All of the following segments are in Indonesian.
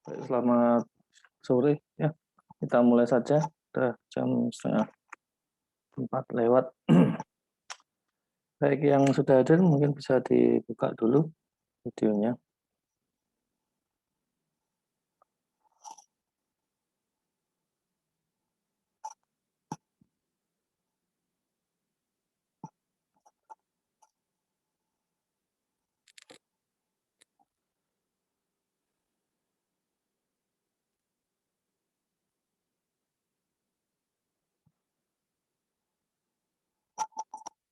Selamat sore ya. Kita mulai saja. Udah jam setengah 4 lewat. Baik, yang sudah hadir mungkin bisa dibuka dulu videonya.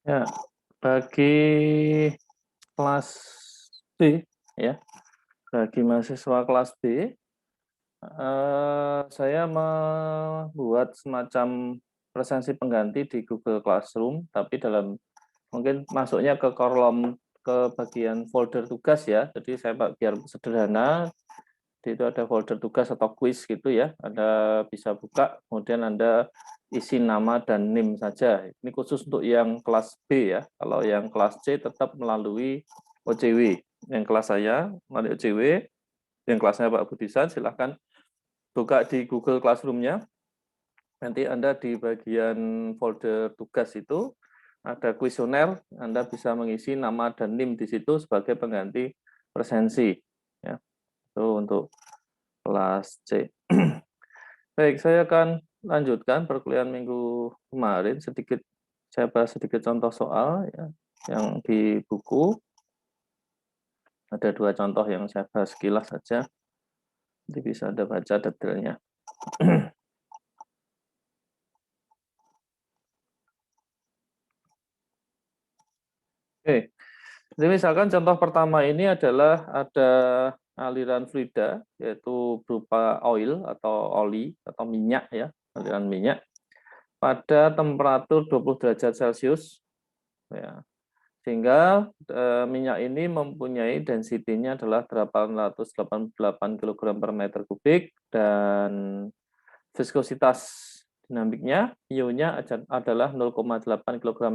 Ya, bagi kelas B ya, bagi mahasiswa kelas B, saya membuat semacam presensi pengganti di Google Classroom, tapi dalam mungkin masuknya ke kolom ke bagian folder tugas ya. Jadi saya biar sederhana, itu ada folder tugas atau quiz gitu ya. Anda bisa buka, kemudian Anda isi nama dan NIM saja. Ini khusus untuk yang kelas B ya. Kalau yang kelas C tetap melalui OCW. Yang kelas saya melalui OCW, yang kelasnya Pak Budisan silahkan buka di Google Classroom-nya. Nanti Anda di bagian folder tugas itu ada kuesioner, Anda bisa mengisi nama dan NIM di situ sebagai pengganti presensi. Ya, itu untuk kelas C. Baik, saya akan lanjutkan perkuliahan minggu kemarin. Saya bahas sedikit contoh soal ya, yang di buku. Ada 2 contoh yang saya bahas sekilas saja. Nanti bisa Anda baca detailnya. Oke, jadi misalkan contoh pertama ini adalah ada aliran fluida, yaitu berupa oil atau oli atau minyak ya, aliran minyak pada temperatur 20 derajat Celcius ya. Sehingga minyak ini mempunyai density-nya adalah 888 kg per meter kubik dan viskositas dinamiknya ionya adalah 0,8 kg per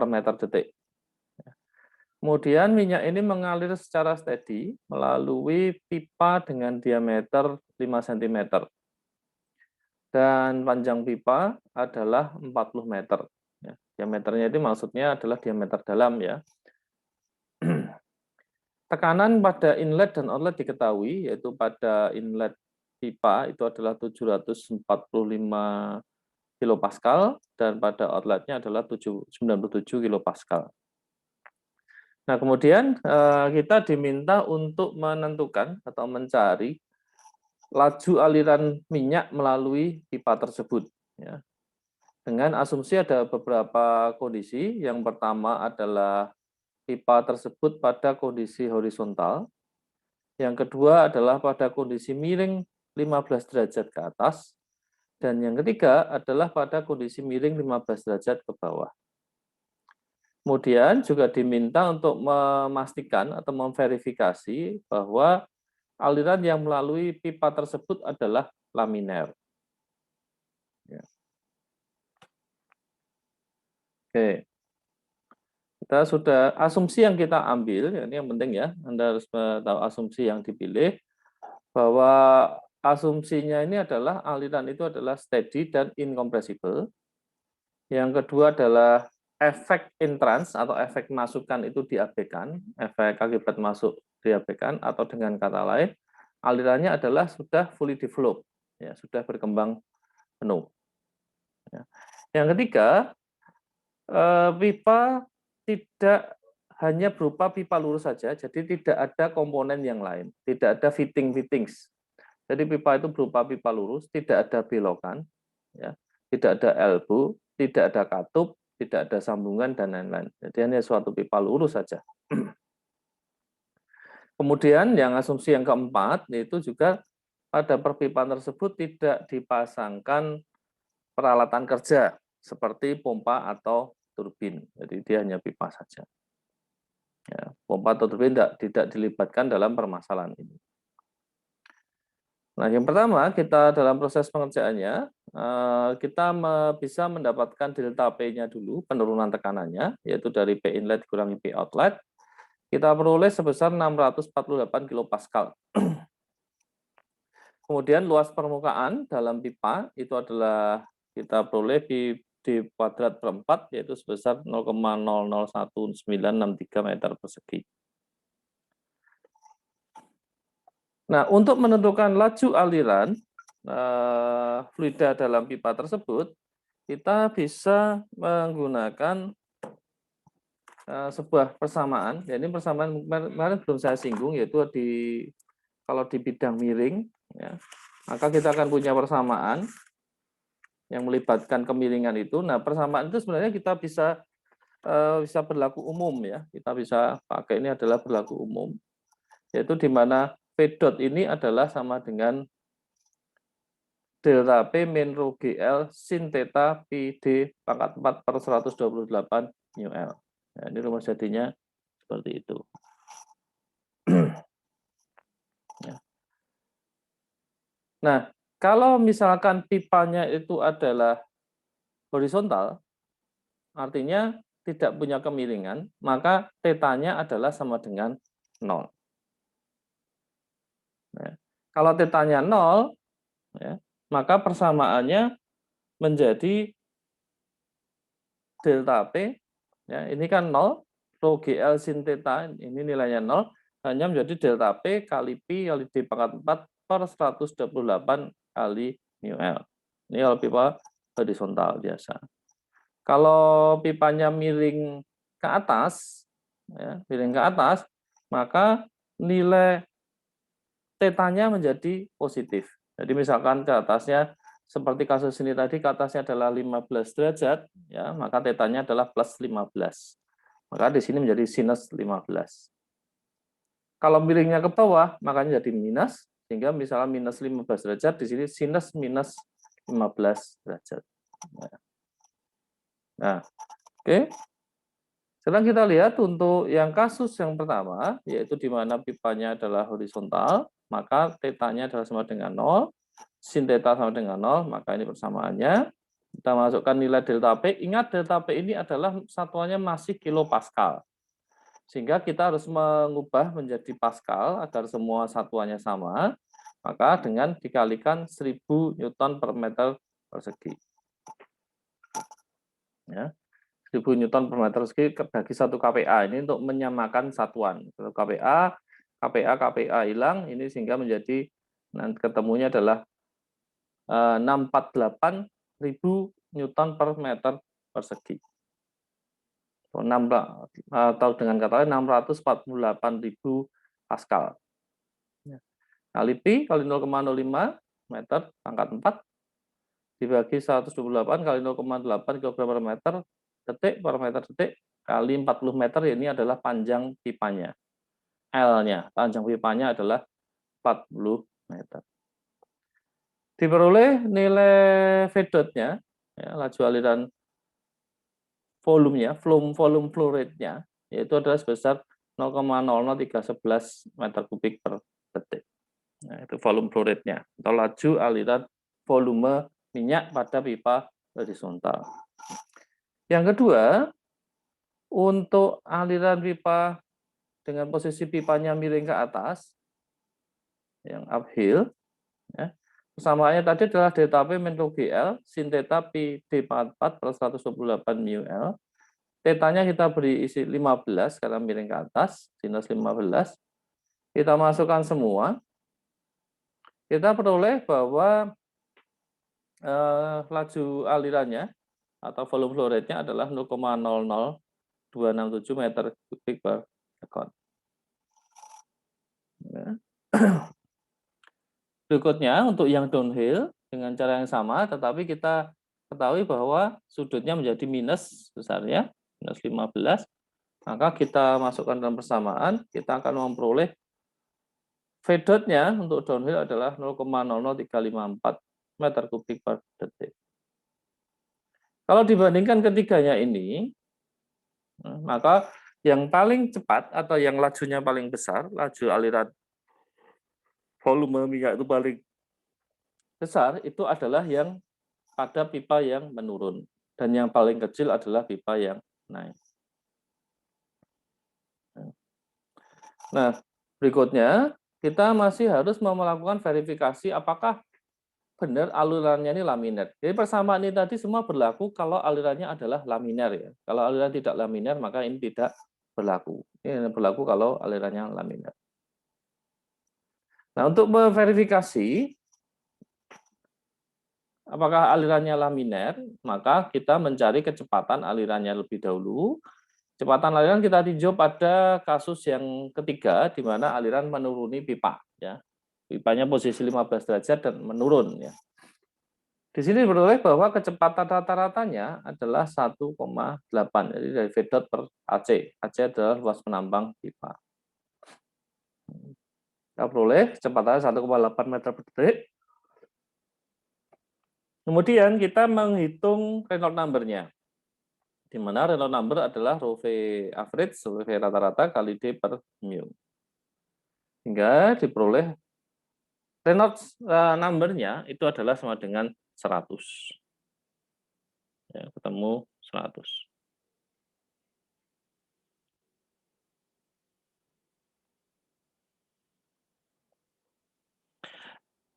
meter detik. Kemudian minyak ini mengalir secara steady melalui pipa dengan diameter 5 cm. Dan panjang pipa adalah 40 meter. Ya, diameternya itu maksudnya adalah diameter dalam ya. Tekanan pada inlet dan outlet diketahui, yaitu pada inlet pipa itu adalah 745 kilopascal dan pada outletnya adalah 97 kilopascal. Nah, kemudian kita diminta untuk menentukan atau mencari laju aliran minyak melalui pipa tersebut. Ya. Dengan asumsi ada beberapa kondisi. Yang pertama adalah pipa tersebut pada kondisi horizontal. Yang kedua adalah pada kondisi miring 15 derajat ke atas. Dan yang ketiga adalah pada kondisi miring 15 derajat ke bawah. Kemudian juga diminta untuk memastikan atau memverifikasi bahwa aliran yang melalui pipa tersebut adalah laminer. Ya. Oke. Kita sudah asumsi yang kita ambil, ini yang penting ya, Anda harus tahu asumsi yang dipilih, bahwa asumsinya ini adalah aliran itu adalah steady dan incompressible. Yang kedua adalah efek entrance atau efek masukan itu diabaikan, efek akibat masuk diabaikan, atau dengan kata lain, alirannya adalah sudah fully developed, ya, sudah berkembang penuh. Ya. Yang ketiga, pipa tidak hanya berupa pipa lurus saja, jadi tidak ada komponen yang lain, tidak ada fittings. Jadi pipa itu berupa pipa lurus, tidak ada belokan, ya, tidak ada elbow, tidak ada katup, tidak ada sambungan dan lain-lain. Jadi hanya suatu pipa lurus saja. Kemudian yang asumsi yang keempat yaitu juga pada perpipaan tersebut tidak dipasangkan peralatan kerja seperti pompa atau turbin. Jadi dia hanya pipa saja. Ya, pompa atau turbin tidak dilibatkan dalam permasalahan ini. Nah, yang pertama kita dalam proses pengerjaannya kita bisa mendapatkan delta P-nya dulu, penurunan tekanannya, yaitu dari P inlet dikurangi P outlet. kita peroleh sebesar 648 kilopascal. Kemudian luas permukaan dalam pipa itu adalah kita peroleh di kuadrat per 4, yaitu sebesar 0,001963 meter persegi. Nah, untuk menentukan laju aliran fluida dalam pipa tersebut, kita bisa menggunakan sebuah persamaan. Ya, ini persamaan kemarin belum saya singgung, yaitu kalau di bidang miring, ya, maka kita akan punya persamaan yang melibatkan kemiringan itu. Nah, persamaan itu sebenarnya kita bisa berlaku umum, ya. Kita bisa pakai, ini adalah berlaku umum, yaitu di mana P dot ini adalah sama dengan delta P min rho GL sin theta pi D pangkat 4 per 128 mu L. Nah, ini rumus jadinya seperti itu. Nah, kalau misalkan pipanya itu adalah horizontal, artinya tidak punya kemiringan, maka tetanya adalah sama dengan 0. Nah, kalau tetanya 0, ya, maka persamaannya menjadi delta P, ya, ini kan 0, rho GL sin theta, ini nilainya 0, hanya menjadi delta P kali pi kali D pangkat 4 per 128 kali mu L. Ini kalau pipa horizontal biasa. Kalau pipanya miring ke atas, ya, miring ke atas, maka nilai tetanya menjadi positif. Jadi misalkan ke atasnya, seperti kasus ini tadi, ke atasnya adalah 15 derajat, ya, maka tetanya adalah plus 15. Maka di sini menjadi sinus 15. Kalau miringnya ke bawah, makanya jadi minus, sehingga misalnya minus 15 derajat, di sini sinus minus 15 derajat. Nah, oke. Sekarang kita lihat untuk yang kasus yang pertama, yaitu di mana pipanya adalah horizontal, maka tetanya adalah sama dengan 0, sin theta sama dengan 0, maka ini persamaannya. Kita masukkan nilai delta P, ingat delta P ini adalah satuannya masih kilopascal. Sehingga kita harus mengubah menjadi pascal agar semua satuannya sama, maka dengan dikalikan 1000 Newton per meter persegi. Ya. 1000 Newton per meter persegi bagi 1 kPa, ini untuk menyamakan satuan. kPa, kPa hilang, ini sehingga menjadi, nanti ketemunya adalah 648.000 Newton per meter persegi. Atau dengan kata lain 648.000 Pascal. Kali pi kali 0,05 meter pangkat 4 dibagi 128 kali 0,8 kg per meter detik per meter detik kali 40 meter, ini adalah panjang pipanya. L-nya, panjang pipanya adalah 40 meter. Diperoleh nilai V dot-nya, ya, laju aliran volumenya, volume flow rate-nya, yaitu adalah sebesar 0,00311 meter kubik per detik. Nah, itu volume flow rate-nya, atau laju aliran volume minyak pada pipa horizontal. Yang kedua, untuk aliran pipa dengan posisi pipanya miring ke atas, yang uphill, ya, persamaannya tadi adalah delta P min rho GL sin theta pi D pangkat 4 per 128 mu L. Tetanya kita beri isi 15 karena miring ke atas, sinus 15. Kita masukkan semua. Kita peroleh bahwa laju alirannya atau volume flow rate-nya adalah 0,00267 meter kubik per second. Ya. Berikutnya untuk yang downhill dengan cara yang sama, tetapi kita ketahui bahwa sudutnya menjadi minus besarnya, minus 15. Maka kita masukkan dalam persamaan, kita akan memperoleh V dot-nya untuk downhill adalah 0,00354 meter kubik per detik. Kalau dibandingkan ketiganya ini, maka yang paling cepat atau yang lajunya paling besar, laju aliran volume minyak itu paling besar, itu adalah yang pada pipa yang menurun. Dan yang paling kecil adalah pipa yang naik. Nah, berikutnya kita masih harus melakukan verifikasi apakah benar alirannya ini laminar. Jadi persamaan ini tadi semua berlaku kalau alirannya adalah laminar ya. Kalau aliran tidak laminar maka ini tidak berlaku. Ini berlaku kalau alirannya laminar. Nah, untuk memverifikasi apakah alirannya laminar, maka kita mencari kecepatan alirannya lebih dahulu. Kecepatan aliran kita tinjau pada kasus yang ketiga, di mana aliran menuruni pipa. Ya. Pipanya posisi 15 derajat dan menurun. Ya. Di sini diperoleh bahwa kecepatan rata-ratanya adalah 1,8. Jadi dari V dot per AC. AC adalah luas penambang pipa. Kita peroleh kecepatannya 1,8 meter per detik. Kemudian kita menghitung Reynolds number-nya, di mana Reynolds number adalah rho V average, rho V rata-rata kali D per mu. Hingga diperoleh Reynolds number-nya itu adalah sama dengan 100. Ya, ketemu 100.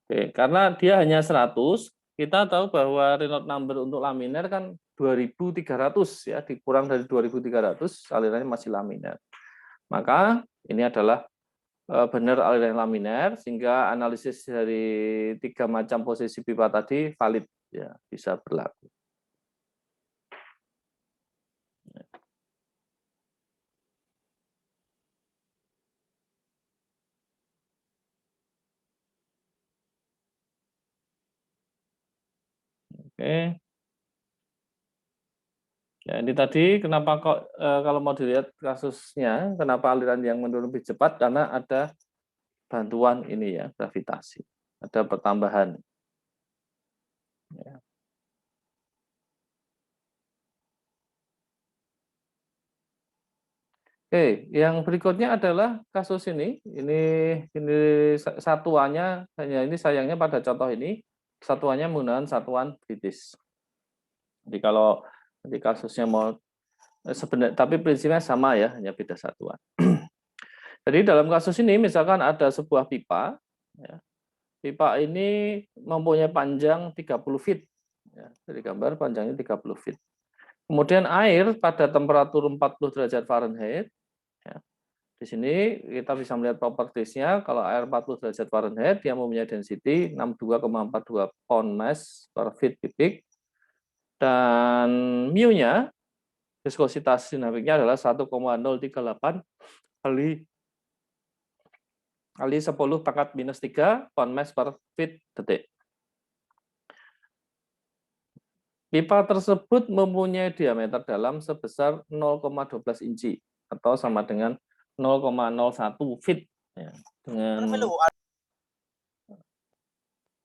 Oke, karena dia hanya 100, kita tahu bahwa Reynolds number untuk laminar kan 2.300 ya, dikurang dari 2.300 alirannya masih laminar. Maka ini adalah benar aliran laminar, sehingga analisis dari 3 macam posisi pipa tadi valid ya, bisa berlaku. Oke. Ya, ini tadi kenapa kok kalau mau dilihat kasusnya, kenapa aliran yang menurun lebih cepat, karena ada bantuan ini ya, gravitasi. Ada pertambahan. Ya. Oke, yang berikutnya adalah kasus ini. Ini satuannya, hanya ini sayangnya pada contoh ini, satuannya menggunakan satuan British. Jadi kalau di kasusnya mau sebenarnya, tapi prinsipnya sama ya, hanya beda satuan. Jadi dalam kasus ini misalkan ada sebuah pipa, ya, pipa ini mempunyai panjang 30 feet. Ya, dari gambar panjangnya 30 feet. Kemudian air pada temperatur 40 derajat Fahrenheit. Ya, di sini kita bisa melihat propertiesnya. Kalau air 40 derajat Fahrenheit, dia mempunyai density 62,42 pound mass per feet cubic. Dan mu-nya, viskositas dinamiknya adalah 1,038 kali 10 pangkat minus 3 pound mass per feet detik. Pipa tersebut mempunyai diameter dalam sebesar 0,12 inci atau sama dengan 0,01 feet. Ya, dengan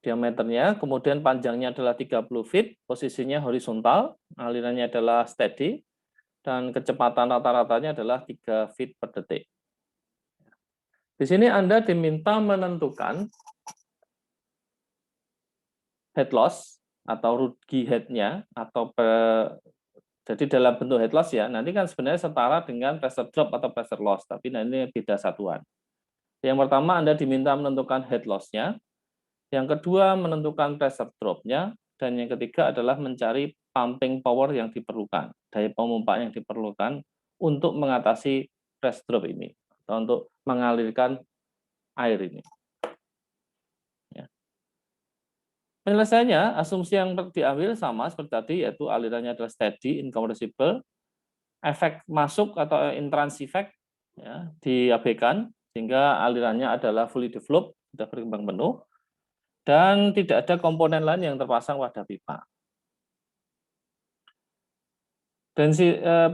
diameternya, kemudian panjangnya adalah 30 feet, posisinya horizontal, alirannya adalah steady, dan kecepatan rata-ratanya adalah 3 feet per detik. Di sini Anda diminta menentukan head loss atau rugi head-nya, atau jadi dalam bentuk head loss ya, nanti kan sebenarnya setara dengan pressure drop atau pressure loss, tapi ini beda satuan. Yang pertama Anda diminta menentukan head loss-nya, yang kedua menentukan pressure drop-nya, dan yang ketiga adalah mencari pumping power yang diperlukan, daya pompa yang diperlukan untuk mengatasi pressure drop ini, atau untuk mengalirkan air ini. Ya. Penyelesaiannya, asumsi yang diambil sama seperti tadi, yaitu alirannya adalah steady, incompressible, efek masuk atau entrance effect ya, diabaikan, sehingga alirannya adalah fully developed, sudah berkembang penuh, dan tidak ada komponen lain yang terpasang pada pipa.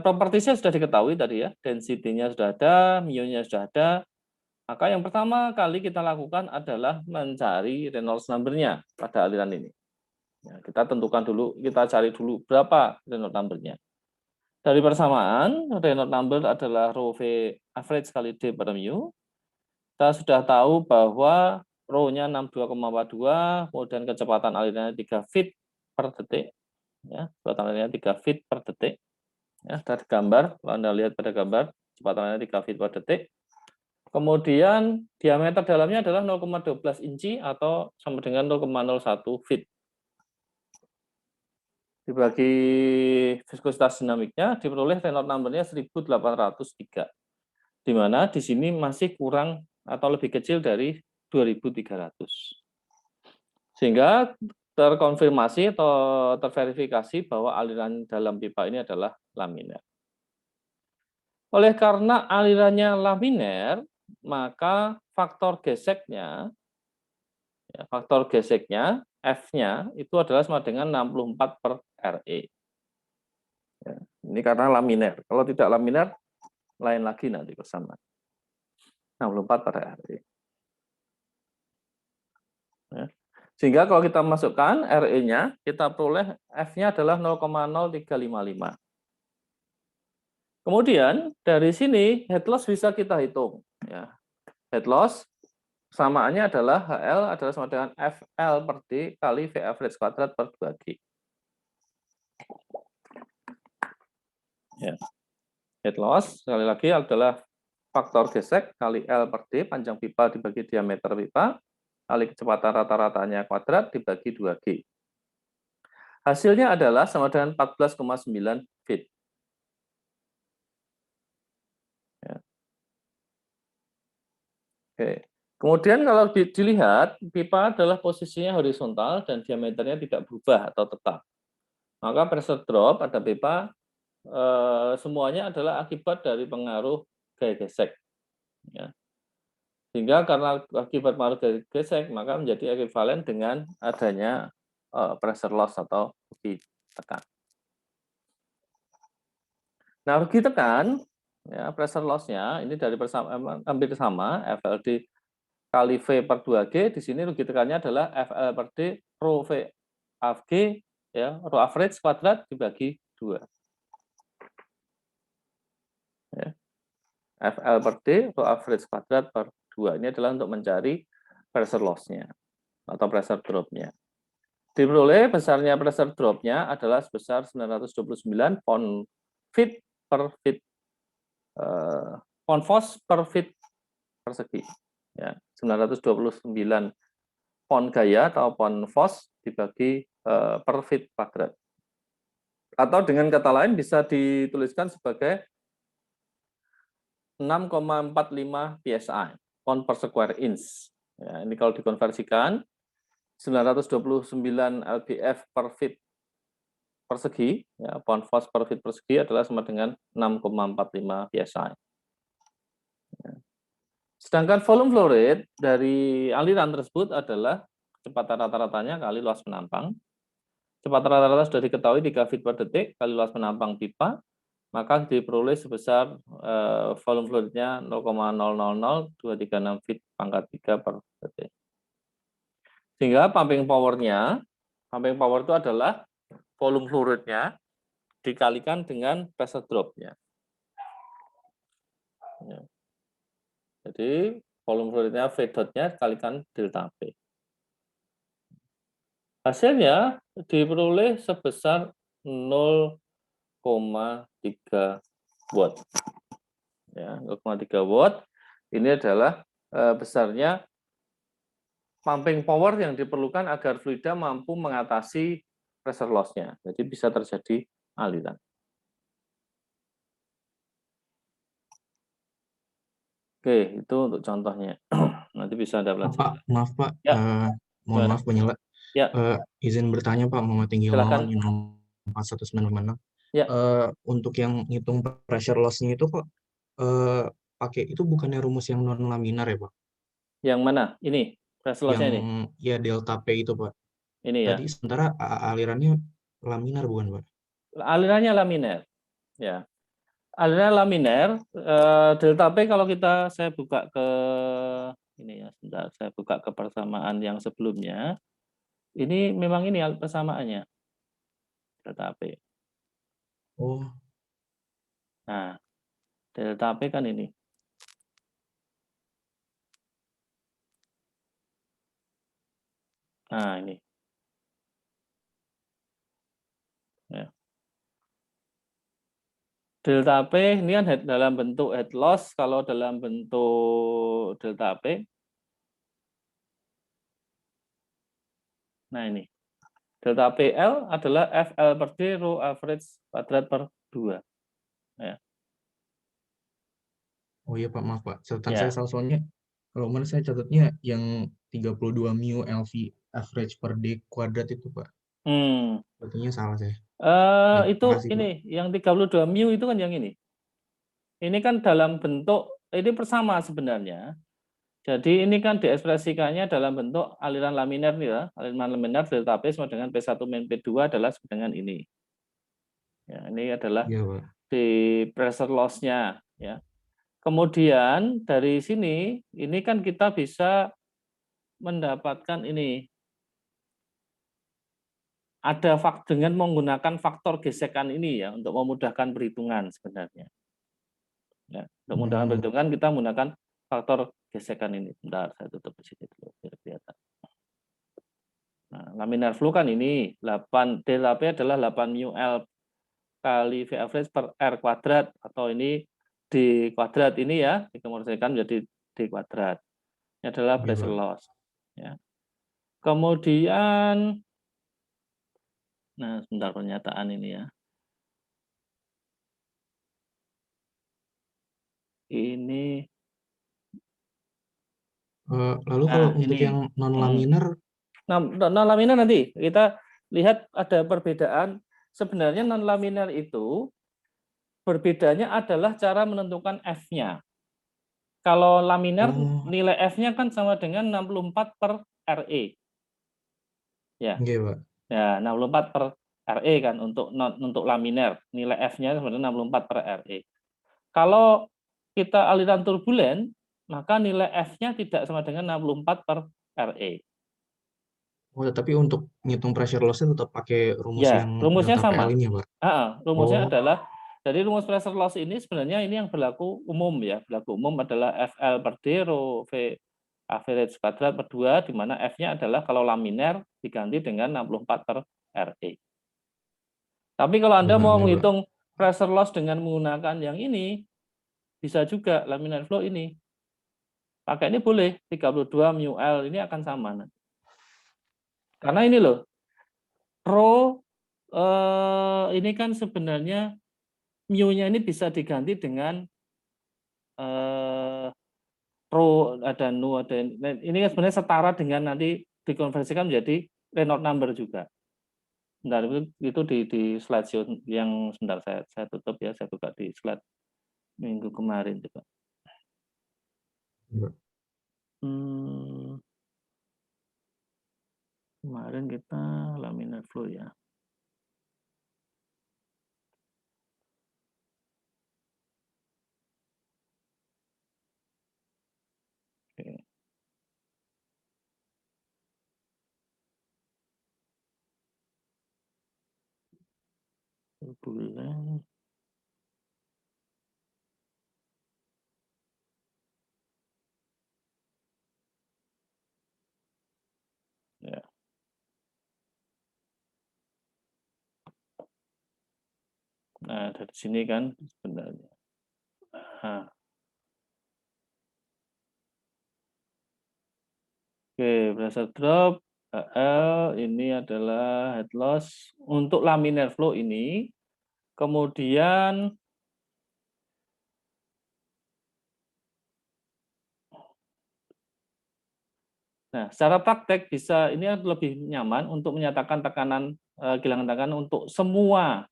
Propertiesnya sudah diketahui tadi ya, density-nya sudah ada, mu-nya sudah ada. Maka yang pertama kali kita lakukan adalah mencari Reynolds number-nya pada aliran ini. Ya, kita tentukan dulu, kita cari dulu berapa Reynolds number-nya. Dari persamaan, Reynolds number adalah rho V average kali D per mu. Kita sudah tahu bahwa rho-nya 62,42, kemudian kecepatan alirannya 3 feet per detik. Ya, kecepatan alirannya 3 feet per detik. Ya, dari gambar, kalau Anda lihat pada gambar, kecepatan alirannya 3 feet per detik. Kemudian diameter dalamnya adalah 0,12 inci atau sama dengan 0,01 feet. Dibagi viskositas dinamiknya diperoleh Reynolds number-nya 1803. Di mana di sini masih kurang atau lebih kecil dari 2300. Sehingga terkonfirmasi atau terverifikasi bahwa aliran dalam pipa ini adalah laminer. Oleh karena alirannya laminer, maka faktor geseknya F-nya itu adalah sama dengan 64 per RE. Ya, ini karena laminer. Kalau tidak laminer, lain lagi nanti persamaan. 64 per RE. Ya. Sehingga kalau kita masukkan RE-nya, kita peroleh F-nya adalah 0,0355. Kemudian dari sini head loss bisa kita hitung. Ya. Head loss samaannya adalah HL adalah sama dengan FL per D kali V average kuadrat per 2G. Ya. Head loss sekali lagi adalah faktor gesek kali L per D panjang pipa dibagi diameter pipa kali kecepatan rata-ratanya kuadrat dibagi 2G. Hasilnya adalah sama dengan 14,9 feet. Ya. Oke. Kemudian kalau dilihat, pipa adalah posisinya horizontal dan diameternya tidak berubah atau tetap. Maka pressure drop pada pipa semuanya adalah akibat dari pengaruh gaya gesek. Ya. Sehingga karena akibat pengaruh gaya gesek, maka menjadi ekuivalen dengan adanya pressure loss atau rugi tekan. Nah, rugi tekan, ya, pressure loss-nya ini dari hampir sama, FLD kali V per 2G, di sini rugi tekannya adalah FL per D rho V AG, ya, rho average kuadrat dibagi 2. Ya. FL per D rho average kuadrat per 2. Ini adalah untuk mencari pressure loss-nya atau pressure drop-nya. Diperoleh besarnya pressure drop-nya adalah sebesar 929 pound feet per feet pound force per feet persegi. Ya, 929 pound gaya atau pound force dibagi per feet kuadrat. Atau dengan kata lain bisa dituliskan sebagai 6,45 PSI, pound per square inch. Ya, ini kalau dikonversikan 929 lbf per feet persegi, ya, pound force per feet persegi adalah sama dengan 6,45 PSI. Ya. Sedangkan volume flow rate dari aliran tersebut adalah kecepatan rata-ratanya kali luas penampang. Kecepatan rata-rata sudah diketahui 3 feet per detik kali luas penampang pipa, maka diperoleh sebesar volume flow rate-nya 0,000236 feet pangkat 3 per detik. Sehingga pumping power itu adalah volume flow rate-nya dikalikan dengan pressure drop-nya. Ya. Jadi volume flow rate-nya V dot-nya kalikan delta P. Hasilnya diperoleh sebesar 0,3 watt. Ya, 0,3 watt. Ini adalah besarnya pumping power yang diperlukan agar fluida mampu mengatasi pressure loss-nya. Jadi bisa terjadi aliran. Oke, itu untuk contohnya. Nanti bisa Anda pelajari. Pak, maaf Pak, Ya, mohon maaf penyela. Ya, Izin bertanya Pak, Muhammad Tinggi Lawan, silakan. 41956. Ya, Untuk yang ngitung pressure loss-nya itu Pak, pakai itu bukannya rumus yang non laminar ya Pak? yang mana? Ini, pressure Yang loss-nya ini. ya delta P itu Pak. Ini ya. Tadi sementara alirannya laminar bukan Pak? Alirannya laminer. Ya. Aliran laminer, delta P kalau saya buka ke ini ya, sebentar, saya buka ke persamaan yang sebelumnya. Ini memang ini persamaannya, delta P. Oh. Nah, delta P kan ini. Nah, ini. Ya. Delta P ini kan dalam bentuk head loss, kalau dalam bentuk atau delta AP. Nah ini, delta PL adalah FL per D rho average kuadrat per 2. Ya. Oh iya Pak, maaf Pak. Catatan saya Ya. salah soalnya. Kalau mana saya catatnya yang 32 mu LV average per D kuadrat itu Pak. Berarti salah saya. Baik, Itu makasih Pak. ini, yang 32 mu itu kan yang ini. Ini kan dalam bentuk, ini bersama sebenarnya. Jadi ini kan diekspresikannya dalam bentuk aliran laminar nih ya. Aliran laminar delta P sama dengan P1 min P2 adalah sama dengan ini. Ya, ini adalah Iya Pak. di pressure loss-nya ya. Kemudian dari sini ini kan kita bisa mendapatkan ini ada dengan menggunakan faktor gesekan ini ya untuk memudahkan perhitungan sebenarnya. Ya, untuk memudahkan perhitungan kita menggunakan faktor gesekan ini. Bentar, saya tutup di sini dulu biar kelihatan. Nah, laminar flow kan ini 8 delta P adalah 8 mu L kali V average per R kuadrat atau ini D kuadrat ini ya dikomunikasikan menjadi D kuadrat. Ini adalah Iya, pressure Pak. loss. Ya. Kemudian, nah sebentar pernyataan ini ya. Ini, Lalu kalau nah untuk ini. yang non laminar, Nah, non laminar nanti kita lihat ada perbedaan. Sebenarnya non laminar itu berbedanya adalah cara menentukan F-nya. Kalau laminar nilai F-nya kan sama dengan 64 per RE. Ya. iya Pak. Ya, 64 per RE kan untuk laminar. Nilai F-nya sebenarnya 64 per RE. Kalau kita aliran turbulen, maka nilai F-nya tidak sama dengan 64 per RE. Oh, tapi untuk ngitung pressure loss-nya tetap pakai rumus Ya, yang rumusnya delta PL sama. ini ya, Pak? Rumusnya Oh, adalah dari rumus pressure loss ini sebenarnya ini yang berlaku umum ya. Berlaku umum adalah FL per D rho V average kuadrat per 2, di mana F-nya adalah kalau laminar diganti dengan 64 per RE. Tapi kalau Anda mau iya, Pak. menghitung pressure loss dengan menggunakan yang ini, bisa juga laminar flow ini. Pakai ini boleh, 32 mu L ini akan sama. Karena ini loh, rho ini kan sebenarnya mu-nya ini bisa diganti dengan rho, ada nu, ada ini kan sebenarnya setara dengan nanti dikonversikan menjadi Reynolds number juga. Bentar, itu di slide show yang sebentar saya tutup ya, saya buka di slide minggu kemarin coba. Iya. Kemarin kita laminar flow ya. Oke. Bulan. Ya. Nah, dari sini kan sebenarnya. Nah. Oke, pressure drop HL ini adalah head loss untuk laminar flow ini. Kemudian nah, secara praktek bisa ini lebih nyaman untuk menyatakan tekanan kehilangan tekanan untuk semua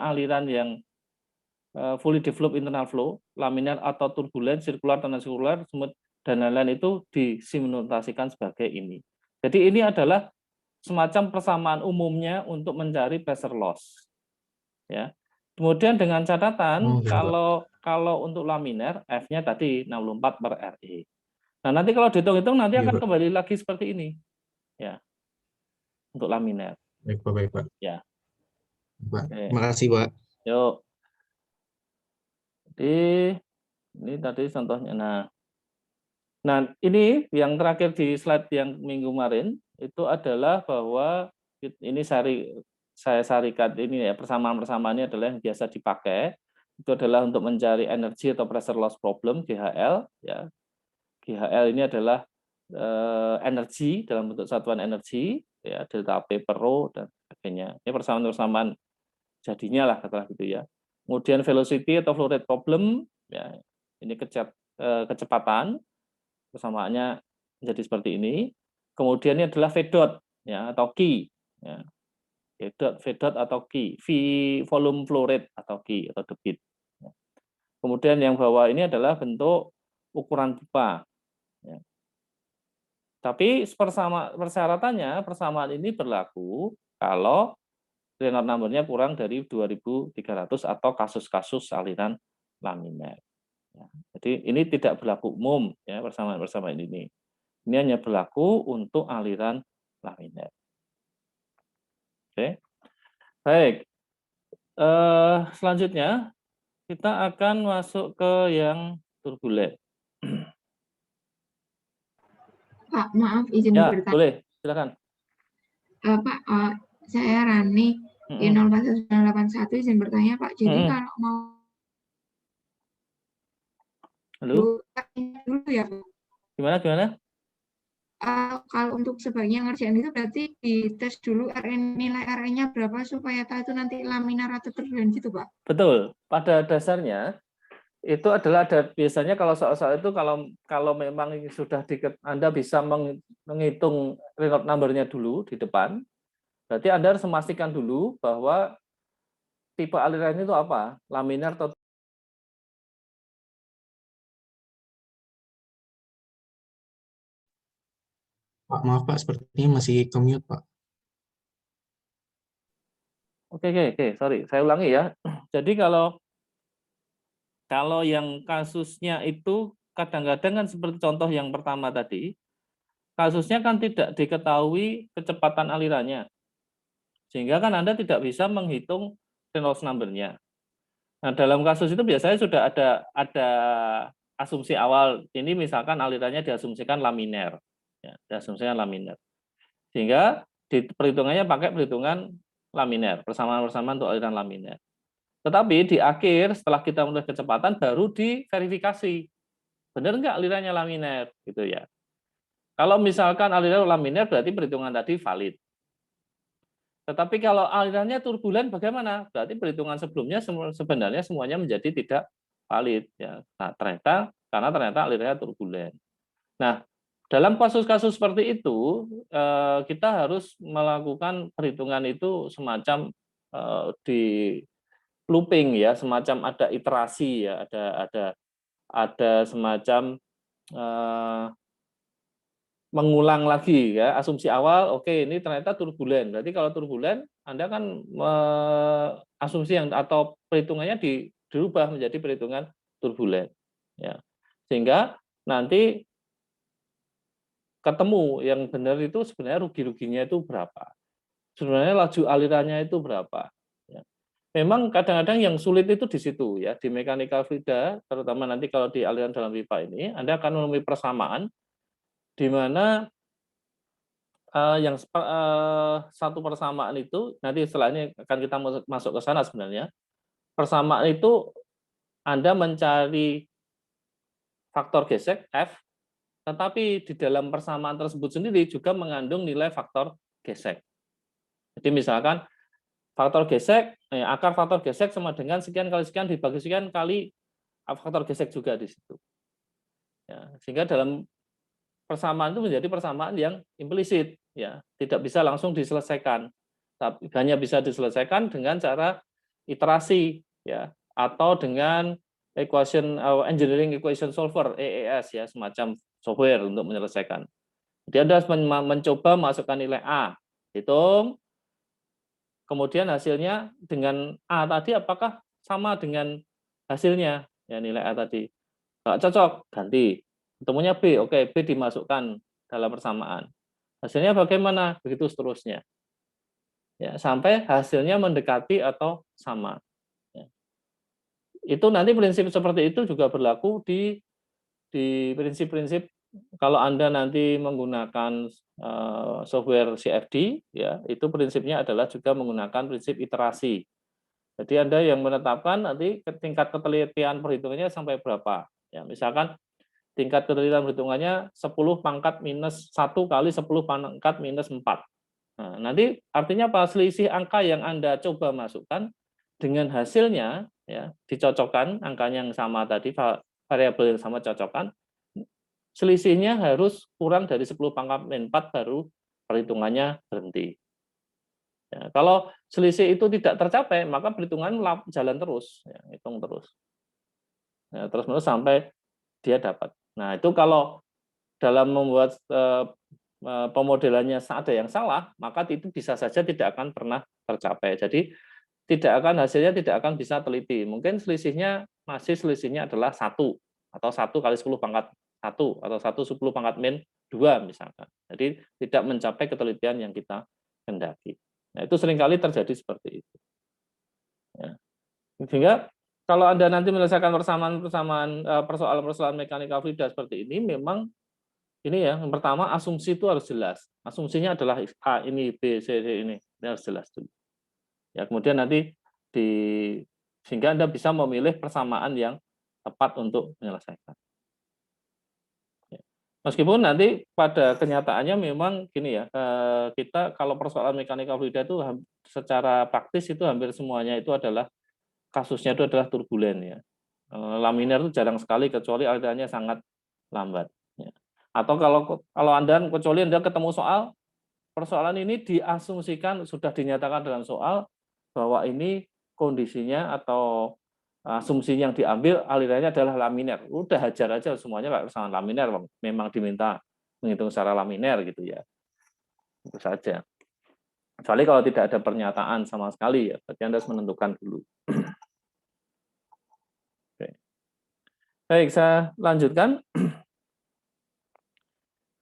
aliran yang fully developed internal flow, laminar atau turbulent, sirkular, tanah sirkular, smooth dan lain-lain itu disimulasikan sebagai ini. Jadi ini adalah semacam persamaan umumnya untuk mencari pressure loss. Ya. Kemudian dengan catatan Iya, Pak. kalau untuk laminar F-nya tadi 64 per RE. Nah, nanti kalau dihitung-hitung nanti Iya, akan Pak. kembali lagi seperti ini. Ya. Untuk laminar. Baik, Pak. Baik, Pak. Ya. Pak. Oke. Makasih, Pak. Yuk. Jadi ini tadi contohnya. Nah, ini yang terakhir di slide yang minggu kemarin itu adalah bahwa ini saya sarikan ini ya, persamaan-persamaan ini adalah yang biasa dipakai. itu adalah untuk mencari energi atau pressure loss problem, GHL. Ya. GHL ini adalah energi dalam bentuk satuan energi, ya, delta P per rho dan sebagainya. Ini persamaan-persamaan jadinya lah, katakanlah gitu ya. Kemudian velocity atau flow rate problem, ya, ini kecepatan, persamaannya menjadi seperti ini. Kemudian ini adalah V dot, ya, atau Q, ya. V dot atau Q, V volume flow rate atau Q atau debit. Ya. Kemudian yang bawah ini adalah bentuk ukuran pipa. Ya. Tapi persyaratannya persamaan ini berlaku kalau Reynolds number-nya kurang dari 2.300 atau kasus-kasus aliran laminer. Ya, jadi ini tidak berlaku umum, ya, persamaan ini. Ini hanya berlaku untuk aliran laminer. Oke, baik. Selanjutnya kita akan masuk ke yang turbulen. Pak, maaf izin ya, bertanya. Boleh, silakan. Pak, saya Rani di 04981 izin bertanya Pak. Jadi kalau mau Halo? dulu ya Pak. Gimana? Kalau untuk sebagian ngerjain itu berarti dites dulu nilai RN-nya berapa supaya tahu itu nanti laminar atau turbulen gitu Pak? Betul. Pada dasarnya itu adalah biasanya kalau soal-soal itu kalau memang sudah Anda bisa menghitung Reynolds number-nya dulu di depan, berarti Anda harus memastikan dulu bahwa tipe aliran itu apa, laminar atau Pak, maaf Pak, sepertinya masih ke-mute Pak. Oke, sorry, saya ulangi ya. Jadi kalau yang kasusnya itu kadang-kadang kan seperti contoh yang pertama tadi, kasusnya kan tidak diketahui kecepatan alirannya. Sehingga kan Anda tidak bisa menghitung Reynolds number-nya. Nah, dalam kasus itu biasanya sudah ada asumsi awal. Ini misalkan alirannya diasumsikan laminer. Ya, diasumsikan laminer. Sehingga perhitungannya pakai perhitungan laminer, persamaan-persamaan untuk aliran laminer. Tetapi di akhir setelah kita mulai kecepatan baru diverifikasi. Benar nggak alirannya laminer gitu ya. Kalau misalkan aliran laminer berarti perhitungan tadi valid. Tetapi kalau alirannya turbulen bagaimana? Berarti perhitungan sebelumnya sebenarnya semuanya menjadi tidak valid ya. Nah, karena ternyata alirannya turbulen. Nah, dalam kasus-kasus seperti itu kita harus melakukan perhitungan itu semacam di looping ya, semacam ada iterasi ya, ada semacam mengulang lagi ya, asumsi awal oke, ini ternyata turbulen. Berarti kalau turbulen Anda kan asumsi yang atau perhitungannya dirubah menjadi perhitungan turbulen ya. Sehingga nanti ketemu yang benar itu sebenarnya rugi-ruginya itu berapa. Sebenarnya laju alirannya itu berapa. Ya. Memang kadang-kadang yang sulit itu di situ ya, di mechanical fluida, terutama nanti kalau di aliran dalam pipa ini, Anda akan menemui persamaan di mana yang satu persamaan itu nanti setelah ini akan kita masuk ke sana sebenarnya. Persamaan itu Anda mencari faktor gesek F, tetapi di dalam persamaan tersebut sendiri juga mengandung nilai faktor gesek. Jadi misalkan faktor gesek, akar faktor gesek sama dengan sekian kali sekian dibagi sekian kali faktor gesek juga di situ. Ya, sehingga dalam persamaan itu menjadi persamaan yang implisit, ya, tidak bisa langsung diselesaikan, tapi hanya bisa diselesaikan dengan cara iterasi, ya, atau dengan engineering equation solver (EES) ya, semacam software untuk menyelesaikan. Jadi Anda mencoba masukkan nilai A, hitung, kemudian hasilnya dengan A tadi apakah sama dengan hasilnya, ya nilai A tadi. Nggak cocok, ganti. Ketemunya B, oke, B dimasukkan dalam persamaan. Hasilnya bagaimana? Begitu seterusnya. Ya, sampai hasilnya mendekati atau sama. Ya. Itu nanti prinsip seperti itu juga berlaku di prinsip-prinsip kalau Anda nanti menggunakan software CFD, ya itu prinsipnya adalah juga menggunakan prinsip iterasi. Jadi Anda yang menetapkan nanti tingkat ketelitian perhitungannya sampai berapa. Ya, misalkan tingkat ketelitian perhitungannya 10 pangkat minus 1 kali 10 pangkat minus 4. Nah, nanti artinya apa? Selisih angka yang Anda coba masukkan dengan hasilnya, ya, dicocokkan angkanya yang sama tadi, variabel yang sama cocokkan, selisihnya harus kurang dari 10 pangkat min 4 baru perhitungannya berhenti. Ya, kalau selisih itu tidak tercapai, maka perhitungan jalan terus, ya, hitung terus. Ya, terus-menerus sampai dia dapat. Nah, itu kalau dalam membuat pemodelannya ada yang salah, maka itu bisa saja tidak akan pernah tercapai. Jadi hasilnya tidak akan bisa teliti. Mungkin selisihnya adalah 1 atau 1 kali 10 pangkat 1 atau 1 10 pangkat min 2 misalkan. Jadi tidak mencapai ketelitian yang kita kendaki. Nah, itu seringkali terjadi seperti itu. Ya. Sehingga kalau Anda nanti menyelesaikan persoalan-persoalan mekanika fluida seperti ini, memang ini ya, yang pertama asumsi itu harus jelas. Asumsinya adalah A ini, B, C, D ini harus jelas dulu. Ya, kemudian nanti sehingga Anda bisa memilih persamaan yang tepat untuk menyelesaikan. Meskipun nanti pada kenyataannya memang gini ya, kita kalau persoalan mekanika fluida itu secara praktis itu hampir semuanya itu adalah kasusnya itu adalah turbulen ya. Laminar itu jarang sekali kecuali alirannya sangat lambat. Ya. Atau kalau Anda kecuali Anda ketemu soal persoalan ini diasumsikan sudah dinyatakan dalam soal bahwa ini kondisinya atau asumsi yang diambil alirannya adalah laminar. Udah hajar aja semuanya Pak persoalan laminar, memang diminta menghitung secara laminar gitu ya. Itu saja. Kecuali kalau tidak ada pernyataan sama sekali ya, berarti Anda harus menentukan dulu. Oke. Baik, saya lanjutkan.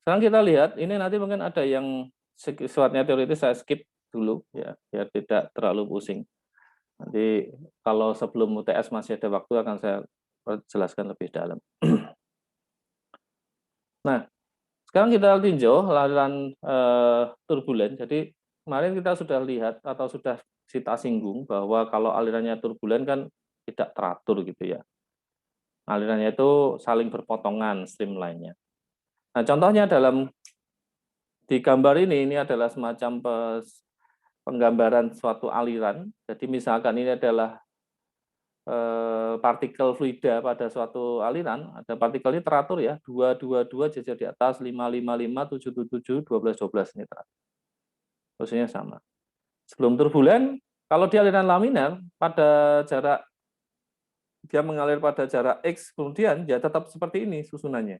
Sekarang kita lihat, ini nanti mungkin ada yang sesuatunya teoritis saya skip dulu ya, biar tidak terlalu pusing. Nanti kalau sebelum UTS masih ada waktu akan saya jelaskan lebih dalam. Nah, sekarang kita tinjau aliran turbulen. Jadi kemarin kita sudah lihat atau sudah kita singgung bahwa kalau alirannya turbulen kan tidak teratur gitu ya. Alirannya itu saling berpotongan streamline-nya. Nah, contohnya di gambar ini adalah semacam penggambaran suatu aliran. Jadi misalkan ini adalah partikel fluida pada suatu aliran, ada partikel ini teratur ya, 222 jajar di atas, 555, 777, 1212 ini teratur. Posisinya sama. Sebelum turbulen, kalau di aliran laminar pada jarak dia mengalir pada jarak X, kemudian ya tetap seperti ini susunannya.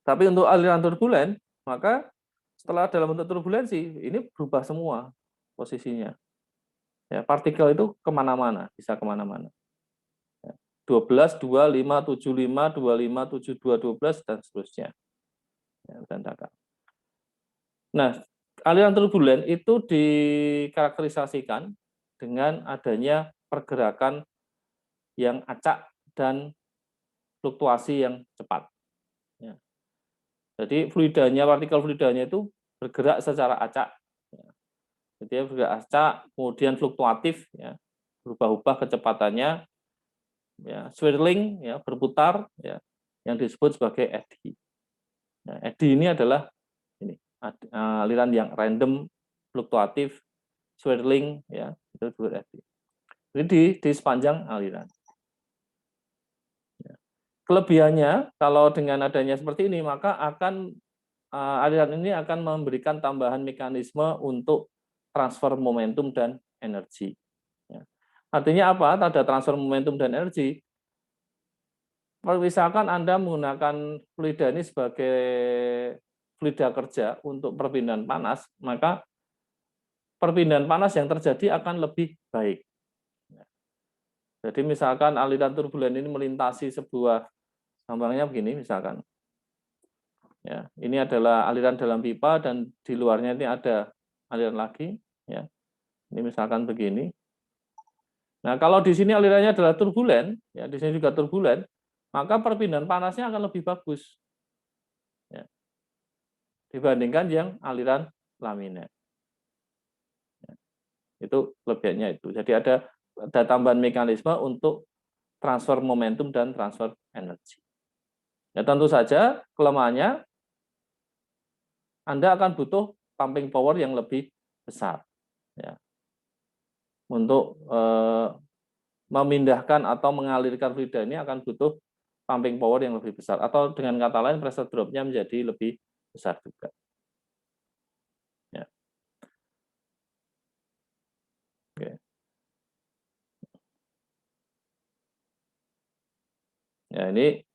Tapi untuk aliran turbulen, maka setelah dalam bentuk turbulensi, ini berubah semua posisinya. Ya, partikel itu kemana-mana, bisa kemana-mana. 12, 25, 75, 25, 72, 12, dan seterusnya. Ya, nah, aliran turbulen itu dikarakterisasikan dengan adanya pergerakan yang acak dan fluktuasi yang cepat. Ya. Jadi partikel fluidanya itu bergerak secara acak. Ya. Jadi dia bergerak acak, kemudian fluktuatif, ya, berubah-ubah kecepatannya, ya, swirling, ya, berputar, ya, yang disebut sebagai eddy. Nah, eddy ini adalah aliran yang random, fluktuatif, swirling, ya, itu disebut eddy. Jadi di sepanjang aliran. Kelebihannya kalau dengan adanya seperti ini, maka aliran ini akan memberikan tambahan mekanisme untuk transfer momentum dan energi. Ya. Artinya apa? Ada transfer momentum dan energi. Misalkan Anda menggunakan fluida ini sebagai fluida kerja untuk perpindahan panas, maka perpindahan panas yang terjadi akan lebih baik. Jadi misalkan aliran turbulen ini melintasi sebuah gampangnya begini misalkan. Ya, ini adalah aliran dalam pipa dan di luarnya ini ada aliran lagi, ya. Ini misalkan begini. Nah, kalau di sini alirannya adalah turbulen, ya, di sini juga turbulen, maka perpindahan panasnya akan lebih bagus. Ya. Dibandingkan yang aliran laminar. Ya. Itu kelebihannya itu. Jadi ada tambahan mekanisme untuk transfer momentum dan transfer energi. Ya, tentu saja kelemahannya Anda akan butuh pumping power yang lebih besar, ya, untuk memindahkan atau mengalirkan fluida ini akan butuh pumping power yang lebih besar, atau dengan kata lain pressure drop-nya menjadi lebih besar juga. Ya. Oke. Ya, ini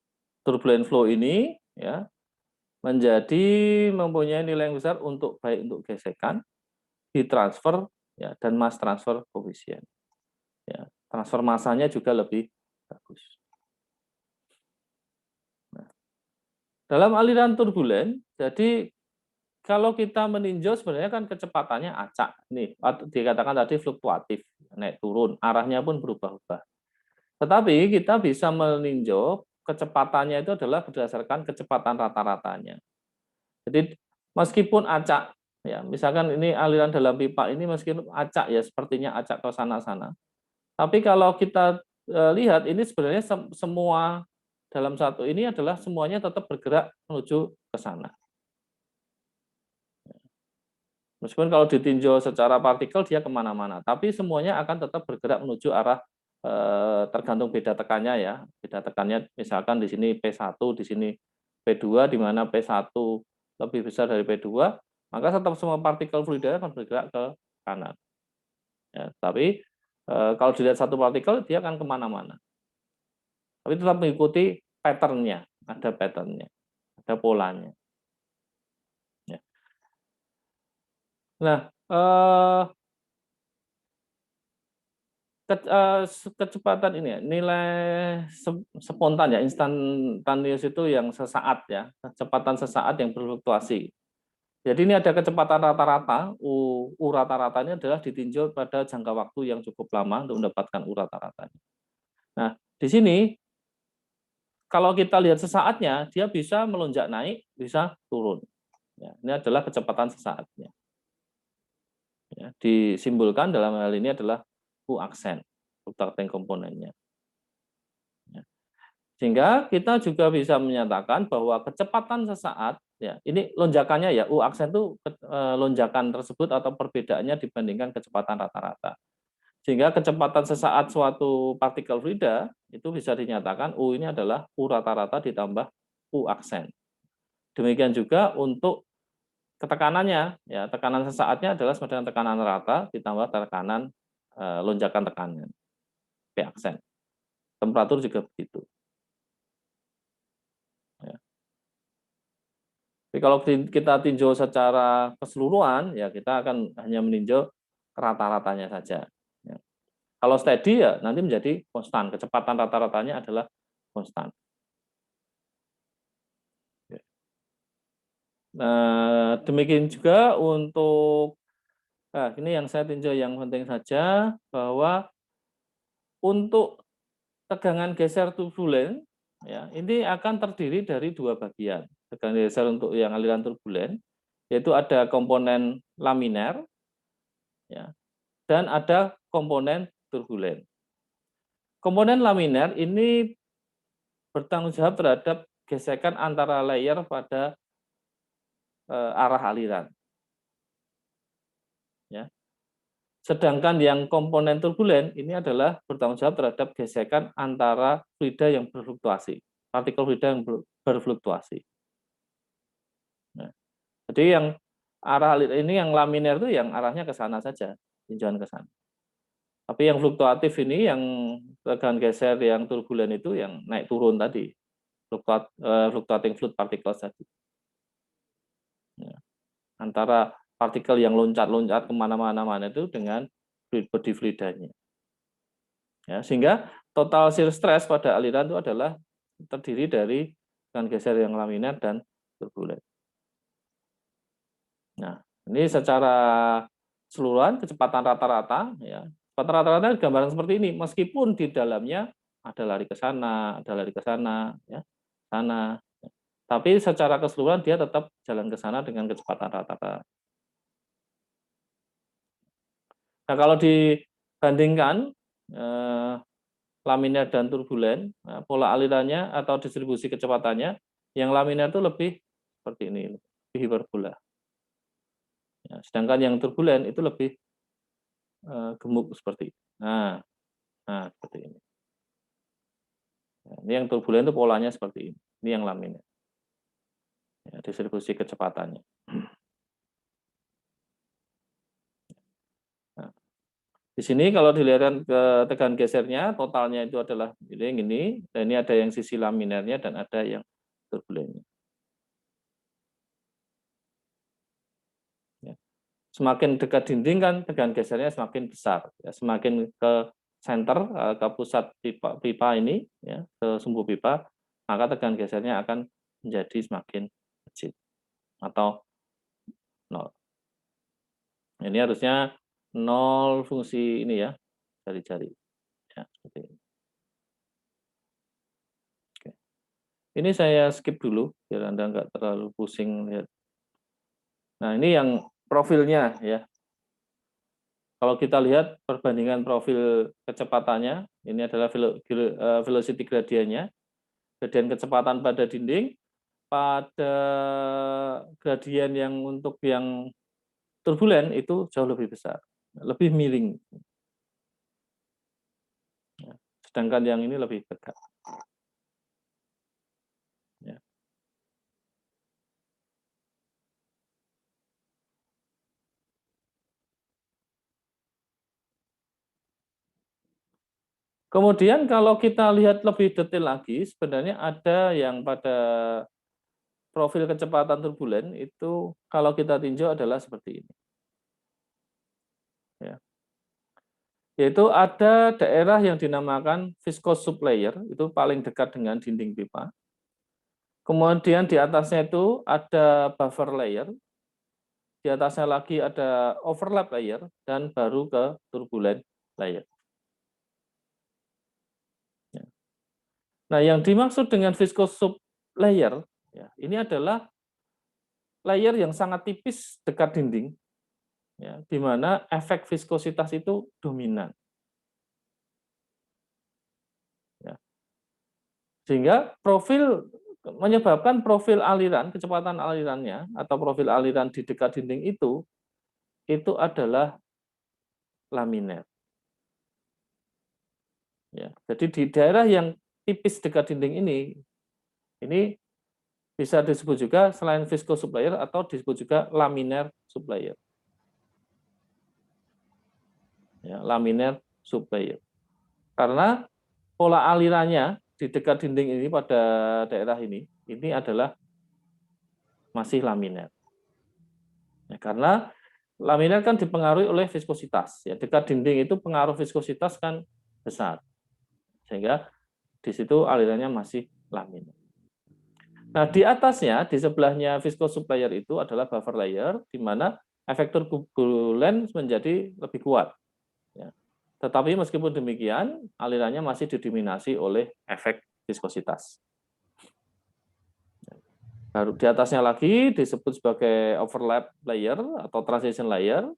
turbulent flow ini ya mempunyai nilai yang besar untuk baik untuk gesekan, heat transfer, ya, dan mass transfer koefisien. Ya, transfer massanya juga lebih bagus. Nah, dalam aliran turbulen, jadi kalau kita meninjau sebenarnya kan kecepatannya acak. Nih, dikatakan tadi fluktuatif, naik turun, arahnya pun berubah-ubah. Tetapi kita bisa meninjau kecepatannya itu adalah berdasarkan kecepatan rata-ratanya. Jadi meskipun acak, ya misalkan ini aliran dalam pipa ini meskipun acak ya sepertinya acak ke sana-sana. Tapi kalau kita lihat ini sebenarnya semua dalam satu ini adalah semuanya tetap bergerak menuju ke sana. Meskipun kalau ditinjau secara partikel dia kemana-mana, tapi semuanya akan tetap bergerak menuju arah tergantung beda tekannya ya. Beda tekannya misalkan di sini P1, di sini P2, di mana P1 lebih besar dari P2, maka tetap semua partikel fluida akan bergerak ke kanan. Ya, tapi kalau dilihat satu partikel dia akan kemana-mana. Tapi tetap mengikuti pattern-nya, ada pattern-nya, ada polanya. Ya. Nah, kecepatan ini ya, nilai spontan ya, instantaneous itu yang sesaat ya, kecepatan sesaat yang berfluktuasi. Jadi ini ada kecepatan rata-rata, U rata-rata ini adalah ditinjau pada jangka waktu yang cukup lama untuk mendapatkan U rata-ratanya. Nah, di sini kalau kita lihat sesaatnya, dia bisa melonjak naik, bisa turun. Ya, ini adalah kecepatan sesaatnya. Ya, disimbolkan dalam hal ini adalah U aksen, fluctuating komponennya. Ya. Sehingga kita juga bisa menyatakan bahwa kecepatan sesaat, ya ini lonjakannya ya, U aksen itu lonjakan tersebut atau perbedaannya dibandingkan kecepatan rata-rata. Sehingga kecepatan sesaat suatu partikel fluida itu bisa dinyatakan U ini adalah U rata-rata ditambah U aksen. Demikian juga untuk ketekanannya, ya tekanan sesaatnya adalah sama dengan tekanan rata ditambah tekanan lonjakan tekanan P aksen. Temperatur juga begitu. Ya. Jadi kalau kita tinjau secara keseluruhan, ya kita akan hanya meninjau rata-ratanya saja. Ya. Kalau steady ya nanti menjadi konstan, kecepatan rata-ratanya adalah konstan. Nah, demikian juga untuk ini yang saya tinjau yang penting saja, bahwa untuk tegangan geser turbulen ya ini akan terdiri dari dua bagian. Tegangan geser untuk yang aliran turbulen yaitu ada komponen laminer ya dan ada komponen turbulen. Komponen laminer ini bertanggung jawab terhadap gesekan antara layer pada arah aliran. Ya. Sedangkan yang komponen turbulen ini adalah bertanggung jawab terhadap gesekan antara fluida yang berfluktuasi, partikel fluida yang berfluktuasi. Nah, jadi yang arah aliran ini yang laminer itu yang arahnya ke sana saja, tinjauan ke sana. Tapi yang fluktuatif ini yang tegangan geser yang turbulen itu yang naik turun tadi, fluctuating fluid particles tadi. Ya. Antara partikel yang loncat-loncat kemana-mana itu dengan fluid body fluidanya. Ya, sehingga total shear stress pada aliran itu adalah terdiri dari tegangan geser yang laminer dan turbulen. Nah, ini secara keseluruhan kecepatan rata-rata, ya kecepatan rata-rata gambaran seperti ini, meskipun di dalamnya ada lari ke sana, ada lari ke sana, ya sana. Tapi secara keseluruhan dia tetap jalan ke sana dengan kecepatan rata-rata. Nah, kalau dibandingkan laminar dan turbulen, pola alirannya atau distribusi kecepatannya, yang laminar itu lebih seperti ini, lebih hiperbola. Ya, sedangkan yang turbulen itu lebih gemuk seperti ini. Nah, seperti ini. Ini yang turbulen itu polanya seperti ini. Ini yang laminar. Ya, distribusi kecepatannya. Nah, di sini kalau dilihat ke tegangan gesernya, totalnya itu adalah ini, dan ini ada yang sisi laminarnya dan ada yang turbulennya. Ya. Semakin dekat dinding kan tegangan gesernya semakin besar. Ya, semakin ke center, ke pusat pipa ini, ya, ke sumbu pipa, maka tegangan gesernya akan menjadi semakin kecil atau 0. Ini harusnya 0 fungsi ini ya, jari-jari. Ya, seperti ini. Oke. Ini saya skip dulu, biar Anda nggak terlalu pusing lihat. Nah, ini yang profilnya ya. Kalau kita lihat perbandingan profil kecepatannya, ini adalah velocity gradiennya, gradien kecepatan pada dinding, pada gradien yang untuk yang turbulen itu jauh lebih besar, lebih miring. Sedangkan yang ini lebih tegak. Ya. Kemudian kalau kita lihat lebih detail lagi, sebenarnya ada yang pada profil kecepatan turbulen itu kalau kita tinjau adalah seperti ini. Ya. Yaitu ada daerah yang dinamakan viscous sublayer, itu paling dekat dengan dinding pipa. Kemudian di atasnya itu ada buffer layer, di atasnya lagi ada overlap layer, dan baru ke turbulent layer. Nah, yang dimaksud dengan viscous sublayer, ya, ini adalah layer yang sangat tipis dekat dinding, ya, di mana efek viskositas itu dominan. Ya. Sehingga menyebabkan profil aliran, kecepatan alirannya, atau profil aliran di dekat dinding itu adalah laminar. Ya, jadi di daerah yang tipis dekat dinding ini bisa disebut juga selain viscous sublayer atau disebut juga laminar sublayer. Ya, laminar sublayer. Karena pola alirannya di dekat dinding ini pada daerah ini adalah masih laminar. Ya, karena laminar kan dipengaruhi oleh viskositas. Ya, dekat dinding itu pengaruh viskositas kan besar. Sehingga di situ alirannya masih laminar. Nah, di atasnya, di sebelahnya viscous sublayer itu adalah buffer layer, di mana efek turbulen menjadi lebih kuat. Ya. Tetapi meskipun demikian, alirannya masih didominasi oleh efek viskositas. Baru di atasnya lagi disebut sebagai overlap layer atau transition layer,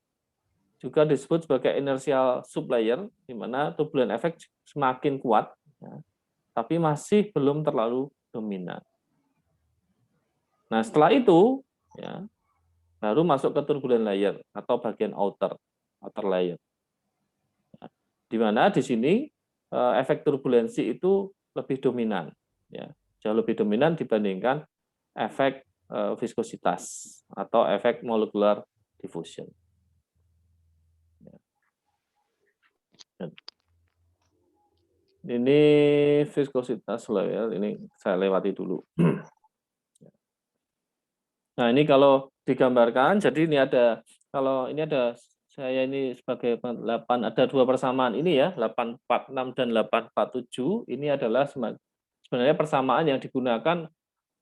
juga disebut sebagai inertial sublayer, di mana turbulent efek semakin kuat, ya, tapi masih belum terlalu dominan. Nah, setelah itu, ya, baru masuk ke turbulent layer atau bagian outer layer. Ya, di mana di sini efek turbulensi itu lebih dominan, ya, jauh lebih dominan dibandingkan efek viskositas atau efek molecular diffusion. Ini viskositas layer, ini saya lewati dulu. Nah, ini kalau digambarkan, jadi ini ada, kalau ini ada, saya ini sebagai 8, ada dua persamaan ini ya, 846 dan 847, ini adalah sebenarnya persamaan yang digunakan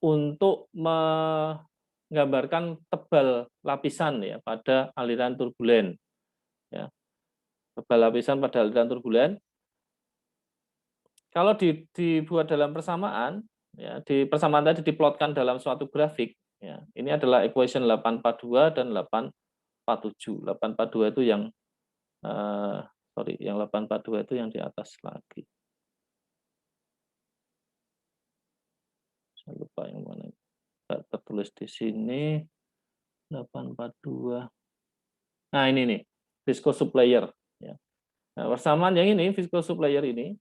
untuk menggambarkan tebal lapisan ya pada aliran turbulen. Ya. Tebal lapisan pada aliran turbulen. Kalau dibuat dalam persamaan, ya, di persamaan tadi diplotkan dalam suatu grafik, ya, ini adalah equation 842 dan 847. 842 itu yang sorry, yang 842 itu yang di atas lagi. Saya lupa yang mana. Nggak tertulis di sini. 842. Nah, ini nih, viscose supplier. Ya. Nah, persamaan yang ini, viscose supplier ini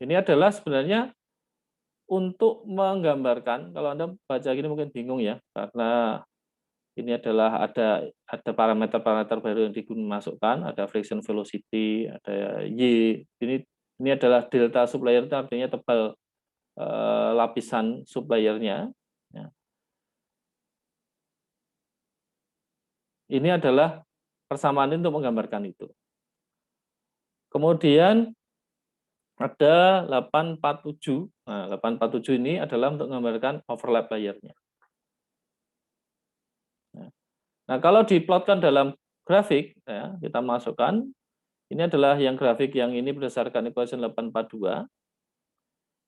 adalah sebenarnya untuk menggambarkan, kalau Anda baca gini mungkin bingung ya, karena ini adalah ada parameter-parameter baru yang dimasukkan, ada friction velocity, ada Y. Ini adalah delta supplier, itu artinya tebal lapisan suppliernya. Ya. Ini adalah persamaan untuk menggambarkan itu. Kemudian ada 847. Nah, 847 ini adalah untuk menggambarkan overlap layernya. Nah, kalau diplotkan dalam grafik, ya, kita masukkan, ini adalah yang grafik yang ini berdasarkan equation 842.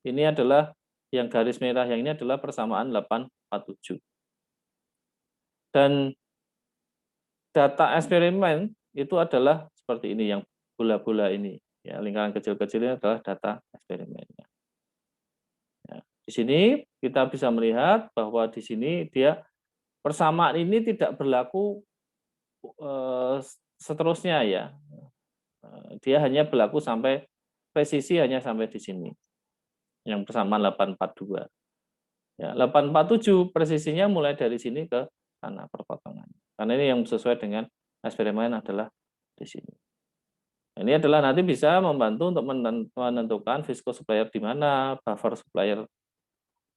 Ini adalah yang garis merah yang ini adalah persamaan 847. Dan data eksperimen itu adalah seperti ini, yang bola-bola ini. Ya, lingkaran kecil-kecil ini adalah data eksperimennya. Ya, di sini kita bisa melihat bahwa di sini dia persamaan ini tidak berlaku seterusnya ya. Dia hanya berlaku sampai presisi hanya sampai di sini. Yang persamaan 842. Ya, 847 presisinya mulai dari sini ke sana perpotongan. Karena ini yang sesuai dengan eksperimen adalah di sini. Ini adalah nanti bisa membantu untuk menentukan viscose supplier di mana, buffer supplier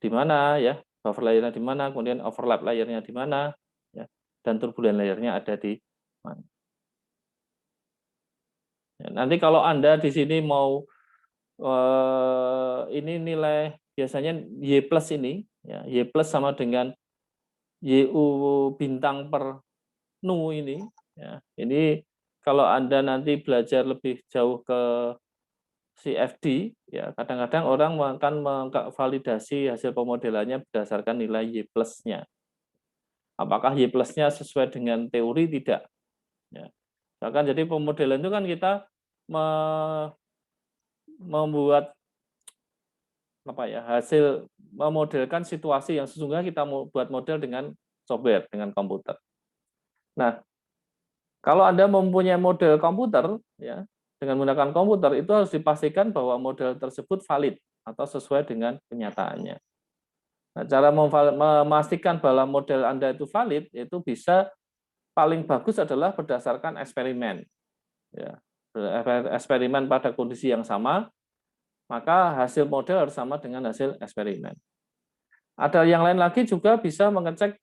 di mana ya, buffer layernya di mana, kemudian overlap layernya di mana, ya, dan turbulent layernya ada di mana. Ya, nanti kalau Anda di sini mau ini nilai biasanya Y plus ini, ya, Y plus sama dengan YU bintang per nu ini, ya, ini kalau Anda nanti belajar lebih jauh ke CFD, ya kadang-kadang orang akan mengvalidasi hasil pemodelannya berdasarkan nilai Y plus-nya. Apakah Y plus-nya sesuai dengan teori tidak? Ya. Misalkan jadi pemodelan itu kan kita membuat apa ya, hasil memodelkan situasi yang sesungguhnya kita mau buat model dengan software, dengan komputer. Nah, kalau Anda mempunyai model komputer, ya, dengan menggunakan komputer, itu harus dipastikan bahwa model tersebut valid atau sesuai dengan kenyataannya. Nah, cara memastikan bahwa model Anda itu valid, itu bisa paling bagus adalah berdasarkan eksperimen. Ya, eksperimen pada kondisi yang sama, maka hasil model harus sama dengan hasil eksperimen. Ada yang lain lagi juga bisa mengecek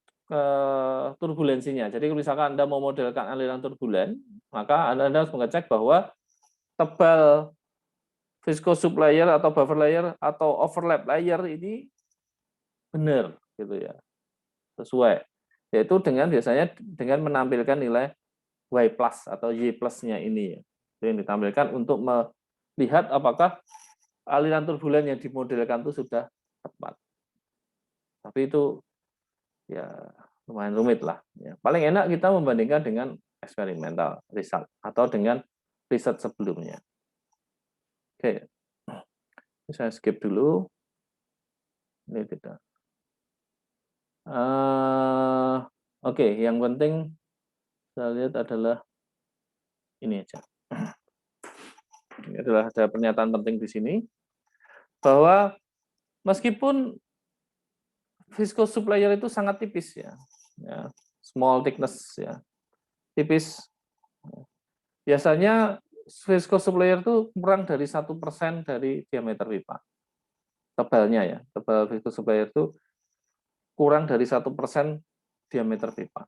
turbulensinya. Jadi misalkan Anda mau modelkan aliran turbulen, maka Anda harus mengecek bahwa tebal viscose supplier atau buffer layer atau overlap layer ini benar gitu ya, sesuai. Yaitu dengan biasanya dengan menampilkan nilai Y plus atau Y plus-nya ini ya. Yang ditampilkan untuk melihat apakah aliran turbulen yang dimodelkan itu sudah tepat. Tapi itu ya lumayan rumit lah. Ya, paling enak kita membandingkan dengan eksperimental result atau dengan riset sebelumnya. Oke, saya skip dulu. Ini tidak. Oke, yang penting saya lihat adalah ini aja. Ini adalah ada pernyataan penting di sini bahwa meskipun viscose supplier itu sangat tipis ya, small thickness ya, tipis. Biasanya viscose supplier itu kurang dari 1% dari diameter pipa. Tebalnya ya, tebal viscose supplier itu kurang dari 1% diameter pipa.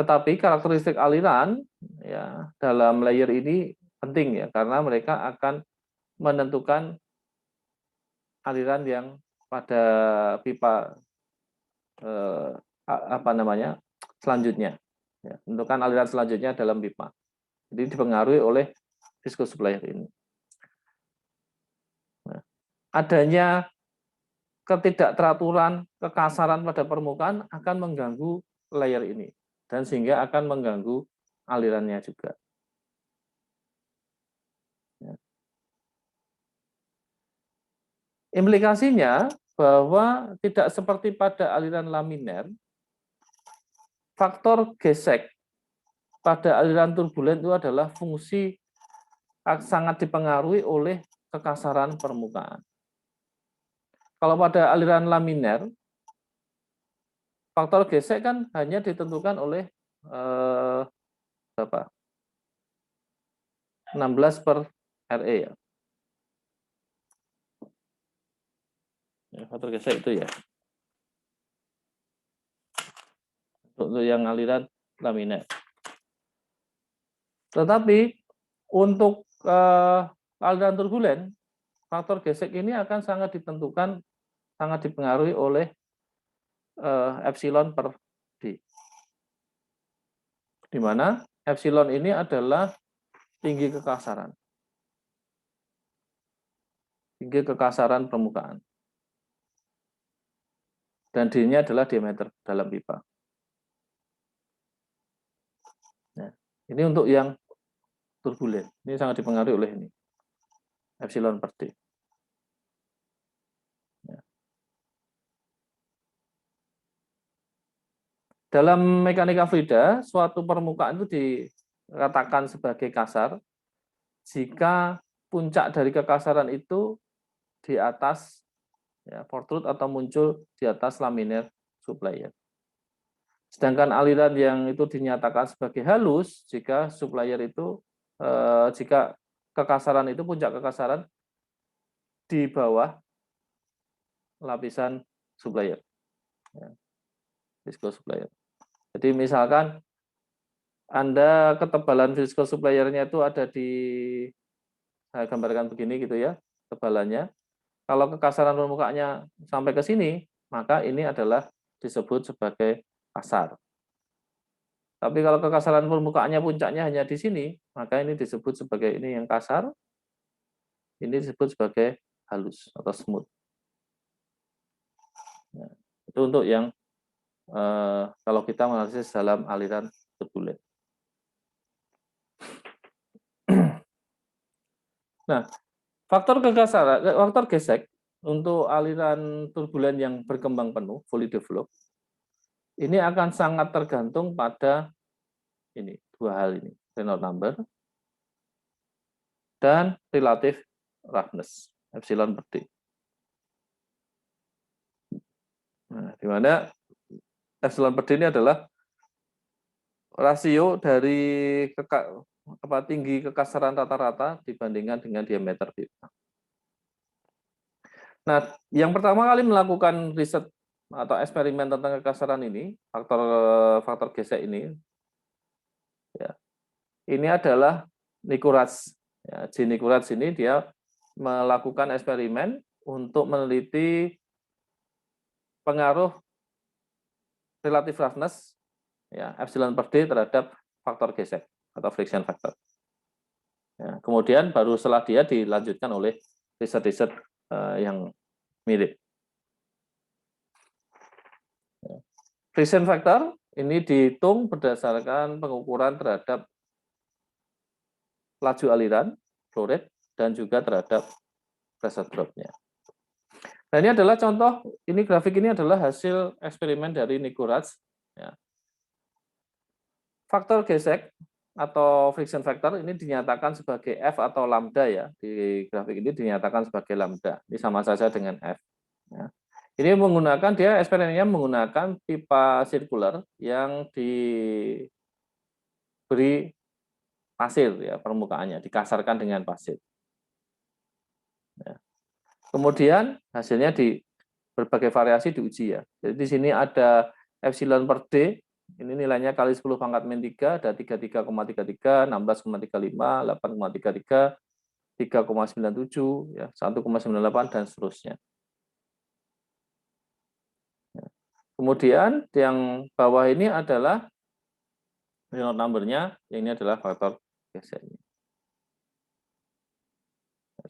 Tetapi karakteristik aliran ya dalam layer ini penting ya, karena mereka akan menentukan aliran yang pada pipa selanjutnya, ya, menentukan aliran selanjutnya dalam pipa. Jadi dipengaruhi oleh viscose supplier ini. Nah, adanya ketidakteraturan, kekasaran pada permukaan akan mengganggu layer ini dan sehingga akan mengganggu alirannya juga. Implikasinya bahwa tidak seperti pada aliran laminer, faktor gesek pada aliran turbulen itu adalah fungsi sangat dipengaruhi oleh kekasaran permukaan. Kalau pada aliran laminer, faktor gesek kan hanya ditentukan oleh berapa? 16 per RE ya. Faktor gesek itu ya. Untuk yang aliran laminer. Tetapi untuk aliran turbulen, faktor gesek ini akan sangat ditentukan, sangat dipengaruhi oleh epsilon per D. Di mana epsilon ini adalah tinggi kekasaran. Tinggi kekasaran permukaan. Dan D-nya adalah diameter dalam pipa. Nah, ini untuk yang turbulen. Ini sangat dipengaruhi oleh ini. Epsilon per D. Dalam mekanika fluida, suatu permukaan itu dikatakan sebagai kasar jika puncak dari kekasaran itu di atas ya, protrude atau muncul di atas laminer sublayer. Sedangkan aliran yang itu dinyatakan sebagai halus jika sublayer itu jika kekasaran itu puncak kekasaran di bawah lapisan sublayer, ya, viscosublayer. Jadi misalkan Anda ketebalan viscosublayernya itu ada di, saya gambarkan begini gitu ya, tebalannya. Kalau kekasaran permukaannya sampai ke sini, maka ini adalah disebut sebagai kasar. Tapi kalau kekasaran permukaannya puncaknya hanya di sini, maka ini disebut sebagai ini yang kasar, ini disebut sebagai halus atau smooth. Nah, itu untuk yang kalau kita menganalisis dalam aliran turbulen. Nah, faktor gesek untuk aliran turbulen yang berkembang penuh, fully developed, ini akan sangat tergantung pada ini dua hal ini, Reynolds number dan relative roughness, epsilon per D. Nah, di mana epsilon per D ini adalah rasio dari tinggi kekasaran rata-rata dibandingkan dengan diameter pipa. Nah, yang pertama kali melakukan riset atau eksperimen tentang kekasaran ini, faktor gesek ini, ya, ini adalah Nicoraz. Ya, J. Nicoraz ini dia melakukan eksperimen untuk meneliti pengaruh relative roughness, ya, epsilon per D terhadap faktor gesek atau friction factor. Ya, kemudian baru setelah dia dilanjutkan oleh riset-riset yang mirip. Ya. Friction factor ini dihitung berdasarkan pengukuran terhadap laju aliran, flow rate, dan juga terhadap pressure drop-nya. Nah, ini adalah contoh, ini grafik ini adalah hasil eksperimen dari Nicoraz. Ya. Faktor gesek atau friction factor ini dinyatakan sebagai F atau lambda ya. Di grafik ini dinyatakan sebagai lambda. Ini sama saja dengan F. Ya. Ini menggunakan, dia eksperimennya menggunakan pipa sirkular yang diberi pasir ya permukaannya, dikasarkan dengan pasir. Ya. Kemudian hasilnya di berbagai variasi diuji ya. Jadi di sini ada epsilon per D, ini nilainya kali 10 pangkat min 3, ada 33,33, 16,35, 8,33, 3,97, ya, 1,98, dan seterusnya. Ya. Kemudian yang bawah ini adalah Reynolds number-nya, yang ini adalah faktor geseknya.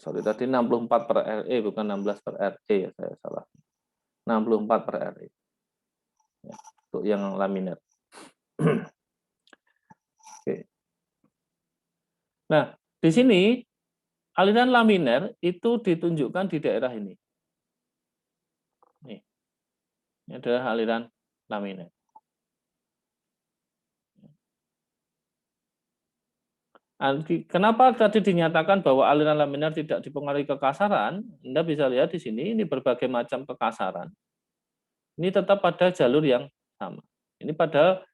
Sorry, tadi 64 per RE, bukan 16 per RE, ya, saya salah. 64 per RE. Ya, untuk yang laminer. Oke. Nah, di sini aliran laminer itu ditunjukkan di daerah ini. Nih, ini adalah aliran laminer. Kenapa tadi dinyatakan bahwa aliran laminar tidak dipengaruhi kekasaran? Anda bisa lihat di sini, ini berbagai macam kekasaran. Ini tetap pada jalur yang sama. Ini padahal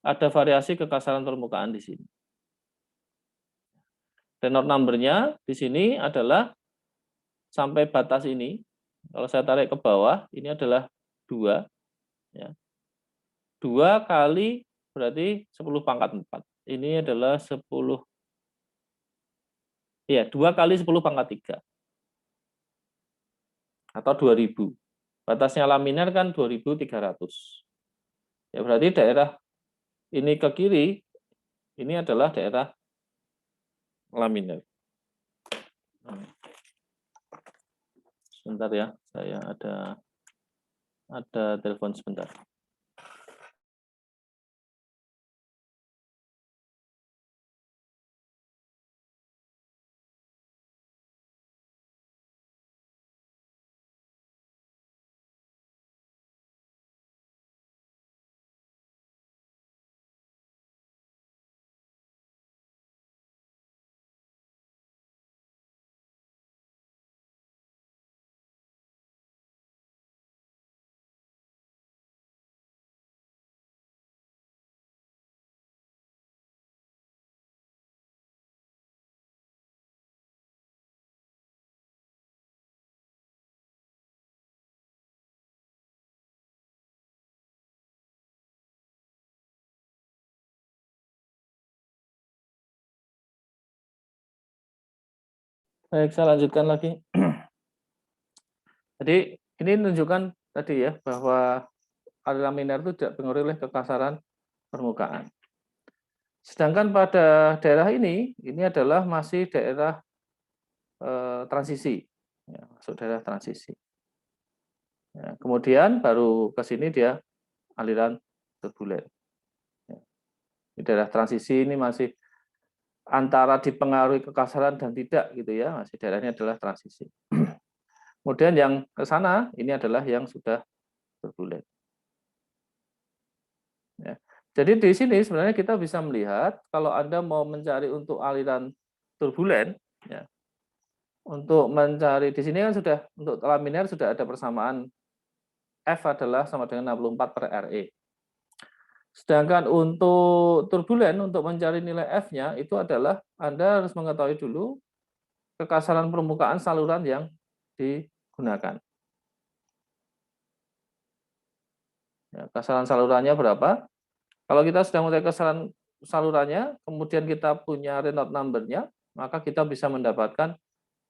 ada variasi kekasaran permukaan di sini. Tenor number-nya di sini adalah sampai batas ini. Kalau saya tarik ke bawah, ini adalah 2. Ya. 2 kali berarti 10 pangkat 4. Ini adalah 10. Ya, 2 kali 10 pangkat 3. Atau 2000. Batasnya laminar kan 2300. Ya, berarti daerah ini ke kiri, ini adalah daerah laminar. Sebentar ya, saya ada telepon sebentar. Baik, saya lanjutkan lagi. Jadi ini menunjukkan tadi ya bahwa aliran laminar itu tidak dipengaruhi oleh kekasaran permukaan. Sedangkan pada daerah ini adalah masih daerah transisi, ya, masuk daerah transisi. Ya, kemudian baru ke sini dia aliran turbulen. Ya. Di daerah transisi ini masih antara dipengaruhi kekasaran dan tidak gitu ya, masih daerahnya adalah transisi. Kemudian yang ke sana ini adalah yang sudah turbulen. Ya. Jadi di sini sebenarnya kita bisa melihat kalau Anda mau mencari untuk aliran turbulen, ya, untuk mencari di sini kan sudah untuk laminar sudah ada persamaan F adalah sama dengan 64 per RE. Sedangkan untuk turbulen, untuk mencari nilai F-nya, itu adalah Anda harus mengetahui dulu kekasaran permukaan saluran yang digunakan. Ya, kasaran salurannya berapa? Kalau kita sudah mengetahui kasaran salurannya, kemudian kita punya Reynolds number-nya, maka kita bisa mendapatkan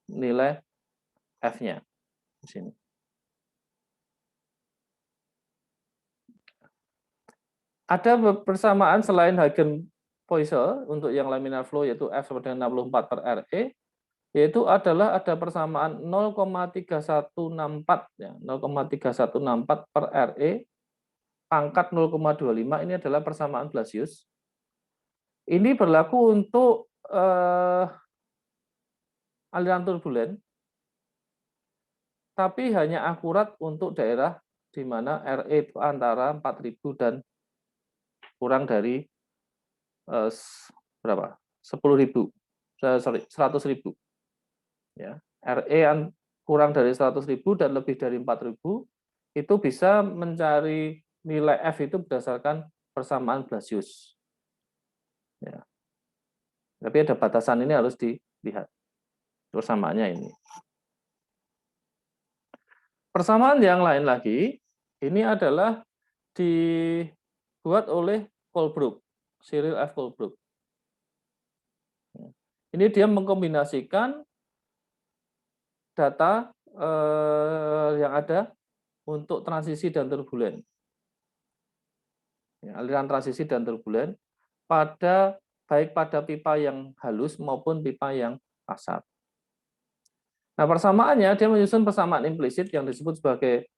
nilai F-nya di sini. Ada persamaan selain Hagen-Poiseuille untuk yang laminar flow yaitu F sama dengan 64 per RE, yaitu adalah ada persamaan 0,3164 ya, 0,3164 per RE pangkat 0,25 ini adalah persamaan Blasius. Ini berlaku untuk aliran turbulen, tapi hanya akurat untuk daerah di mana RE itu antara 4.000 dan kurang dari berapa? 10.000, 100.000. Ya, RE kurang dari 100.000 dan lebih dari 4.000 itu bisa mencari nilai F itu berdasarkan persamaan Blasius. Ya. Tapi ada batasan ini harus dilihat persamaannya ini. Persamaan yang lain lagi ini adalah dibuat oleh Colebrook, Cyril F. Colebrook. Ini dia mengkombinasikan data yang ada untuk transisi dan turbulen. Ya, aliran transisi dan turbulen baik pada pipa yang halus maupun pipa yang kasar. Nah, persamaannya dia menyusun persamaan implisit yang disebut sebagai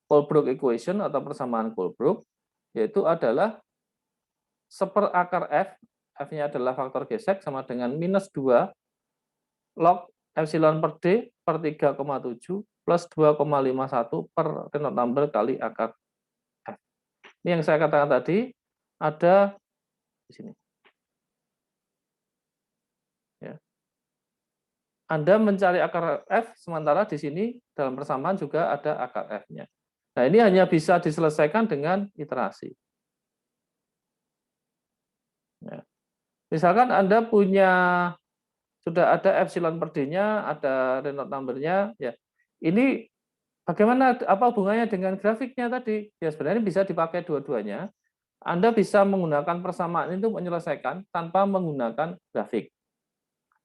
Colebrook equation atau persamaan Colebrook, yaitu adalah 1/akar F F-nya adalah faktor gesek sama dengan minus 2 log epsilon per D per 3,7 plus 2,51 per Reynolds number kali akar F. Ini yang saya katakan tadi, ada di sini. Ya. Anda mencari akar F, sementara di sini dalam persamaan juga ada akar F-nya. Nah, ini hanya bisa diselesaikan dengan iterasi. Ya. Misalkan Anda sudah ada epsilon per D-nya, ada Reynolds number-nya, ya. Ini bagaimana, apa hubungannya dengan grafiknya tadi? Ya sebenarnya bisa dipakai dua-duanya. Anda bisa menggunakan persamaan itu menyelesaikan tanpa menggunakan grafik.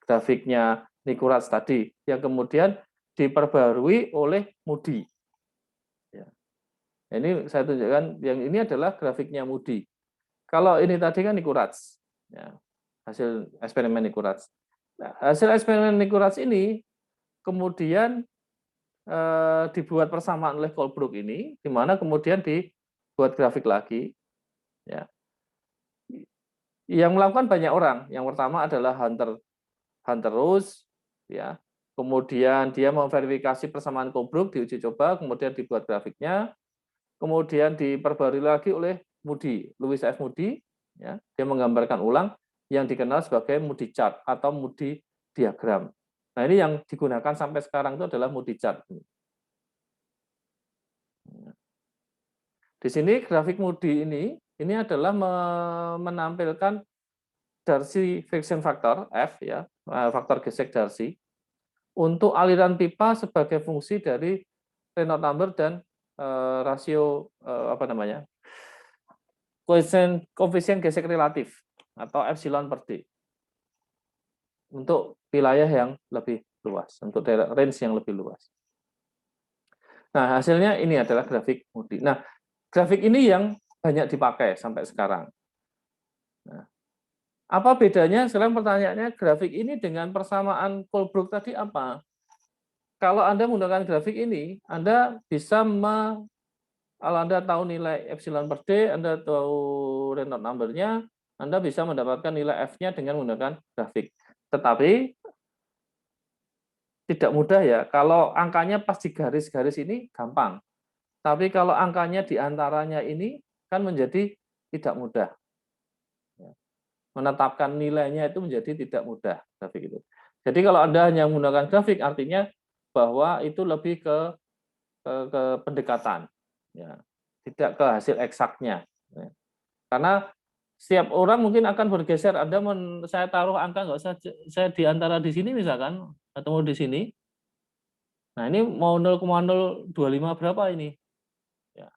Grafiknya Nikurats tadi, yang kemudian diperbarui oleh Moody. Ya. Ini saya tunjukkan, yang ini adalah grafiknya Moody. Kalau ini tadi kan Nikurats, ya, hasil eksperimen Nikurats. Nah, hasil eksperimen Nikurats ini kemudian dibuat persamaan oleh Colebrook ini, di mana kemudian dibuat grafik lagi. Ya. Yang melakukan banyak orang. Yang pertama adalah Hunter Rose, ya. Kemudian dia memverifikasi persamaan Colebrook, diuji coba, kemudian dibuat grafiknya, kemudian diperbarui lagi oleh Moody, Louis F. Moody, ya. Dia menggambarkan ulang yang dikenal sebagai Moody chart atau Moody diagram. Nah, ini yang digunakan sampai sekarang itu adalah Moody chart. Di sini grafik Moody ini adalah menampilkan Darcy friction factor F, ya, faktor gesek Darcy, untuk aliran pipa sebagai fungsi dari Reynolds number dan rasio koefisien gesek relatif atau epsilon per D untuk wilayah yang lebih luas, untuk range yang lebih luas. Nah, hasilnya ini adalah grafik Moody. Nah, grafik ini yang banyak dipakai sampai sekarang. Nah, apa bedanya? Sekarang pertanyaannya, grafik ini dengan persamaan Colebrook tadi apa? Kalau Anda menggunakan grafik ini, Anda bisa kalau Anda tahu nilai epsilon per D, Anda tahu Reynolds number-nya, Anda bisa mendapatkan nilai F-nya dengan menggunakan grafik. Tetapi tidak mudah ya. Kalau angkanya pas di garis-garis ini gampang. Tapi kalau angkanya di antaranya ini kan menjadi tidak mudah. Menetapkan nilainya itu menjadi tidak mudah grafik itu. Jadi kalau Anda hanya menggunakan grafik, artinya bahwa itu lebih ke pendekatan, ya, tidak ke hasil eksaknya. Ya. Karena setiap orang mungkin akan bergeser. Saya taruh angka nggak usah saya di antara di sini misalkan atau di sini. Nah ini mau 0,025 berapa ini? Ya.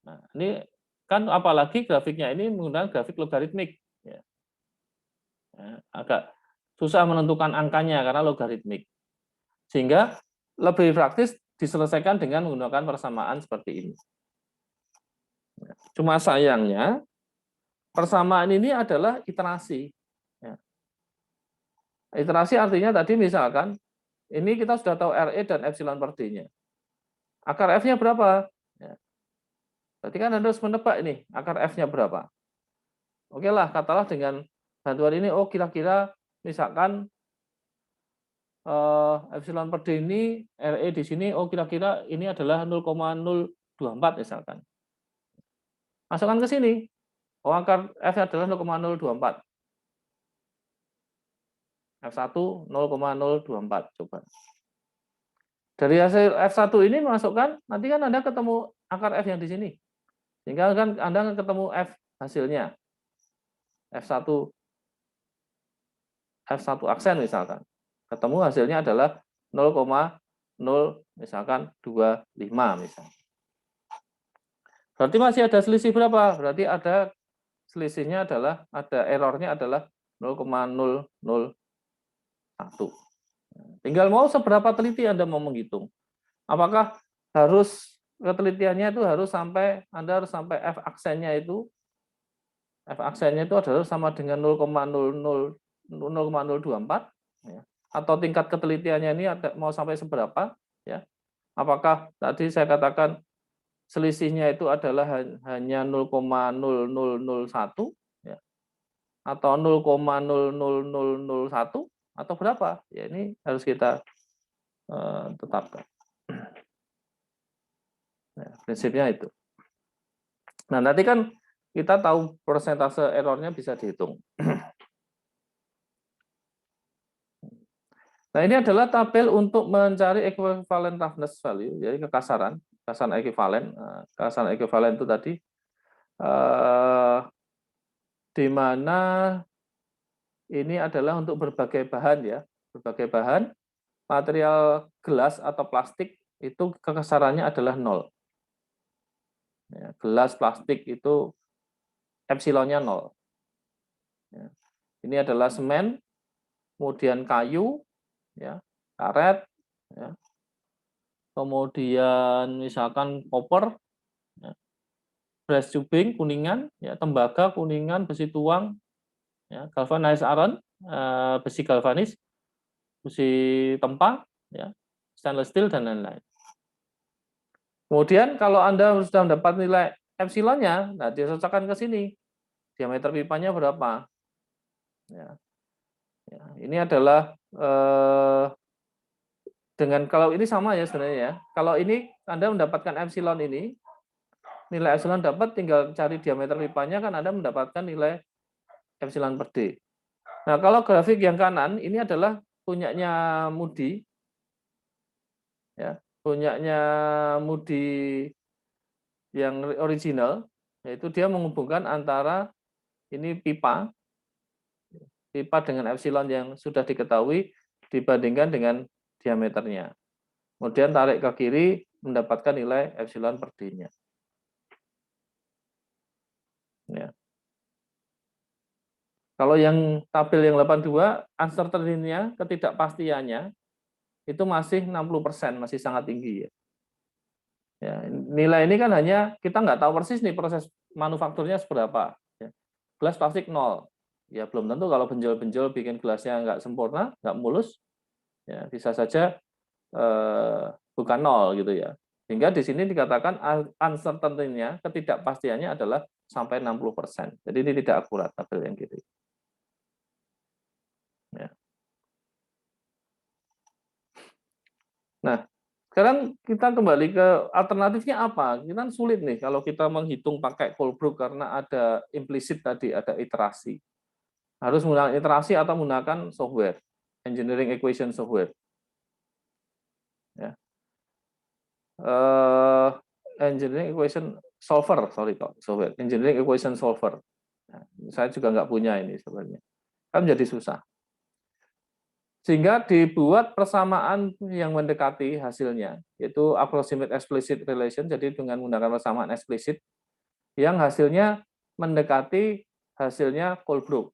Nah ini kan apalagi grafiknya ini menggunakan grafik logaritmik. Ya. Ya, agak susah menentukan angkanya karena logaritmik. Sehingga lebih praktis diselesaikan dengan menggunakan persamaan seperti ini. Cuma sayangnya persamaan ini adalah iterasi. Ya. Iterasi artinya tadi misalkan ini kita sudah tahu RE dan epsilon per D-nya. Akar F-nya berapa? Ya. Berarti kan Anda harus menebak ini akar F-nya berapa. Oke lah, katalah dengan bantuan ini, oh kira-kira misalkan epsilon per D ini, RE di sini, oh kira-kira ini adalah 0,024 misalkan. Masukkan ke sini. Oh, akar F adalah 0,024. F1 0,024. Coba. Dari hasil F1 ini masukkan, nanti kan Anda ketemu akar F yang di sini. Sehingga kan Anda ketemu F hasilnya. F1 aksen misalkan. Ketemu hasilnya adalah 0,0 misalkan 25 misalkan. Berarti masih ada selisih berapa? Berarti ada selisihnya adalah, ada errornya adalah 0,001. Tinggal mau seberapa teliti Anda mau menghitung. Apakah harus ketelitiannya itu harus sampai, Anda harus sampai F aksennya itu adalah sama dengan 0,024 ya. Atau tingkat ketelitiannya ini mau sampai seberapa ya. Apakah tadi saya katakan selisihnya itu adalah hanya 0,0001 atau 0,00001 atau berapa? Ya ini harus kita tetapkan. Nah, prinsipnya itu. Nah, nanti kan kita tahu persentase errornya bisa dihitung. Nah, ini adalah tabel untuk mencari equivalent roughness value, jadi kekasaran ekuivalen. Kekasaran ekuivalen itu tadi di mana ini adalah untuk berbagai bahan ya, berbagai bahan, material gelas atau plastik itu kekasarannya adalah 0. Ya, gelas plastik itu epsilonnya 0. Ya. Ini adalah semen, kemudian kayu, ya, karet, ya. Kemudian misalkan koper, ya. Brass tubing kuningan, ya, tembaga kuningan, besi tuang, ya, galvanized iron, besi galvanis, besi tempa, ya, stainless steel dan lain-lain. Kemudian kalau Anda sudah mendapat nilai epsilonnya, nah disocokkan ke sini. Diameter pipanya berapa? Ya. Ya, ini adalah dengan kalau ini sama ya sebenarnya ya. Kalau ini Anda mendapatkan epsilon ini, nilai epsilon dapat tinggal cari diameter pipanya kan Anda mendapatkan nilai epsilon per D. Nah, kalau grafik yang kanan ini adalah punyanya Moody. Ya, punyanya Moody yang original, yaitu dia menghubungkan antara ini pipa dengan epsilon yang sudah diketahui dibandingkan dengan diameternya. Kemudian tarik ke kiri mendapatkan nilai epsilon per D-nya. Ya. Kalau yang tabel yang 82, uncertainty-nya, ketidakpastiannya, itu masih 60%, masih sangat tinggi. Ya. Ya, nilai ini kan hanya, kita nggak tahu persis nih proses manufakturnya seberapa. Ya. Gelas plastik 0. Ya, belum tentu kalau benjol-benjol bikin gelasnya nggak sempurna, nggak mulus, ya, bisa saja bukan 0 gitu ya. Sehingga di sini dikatakan uncertainty-nya, ketidakpastiannya adalah sampai 60%. Jadi ini tidak akurat tabel yang kiri. Ya. Nah, sekarang kita kembali ke alternatifnya apa? Kita kan sulit nih kalau kita menghitung pakai Colebrook karena ada implisit tadi, ada iterasi. Harus menggunakan iterasi atau menggunakan software, engineering equation software. Ya. Engineering equation solver, software. Engineering equation solver. Nah, saya juga nggak punya ini sebenarnya. Kan jadi susah. Sehingga dibuat persamaan yang mendekati hasilnya, yaitu approximate explicit relation, jadi dengan menggunakan persamaan eksplisit, yang hasilnya mendekati hasilnya Colebrook.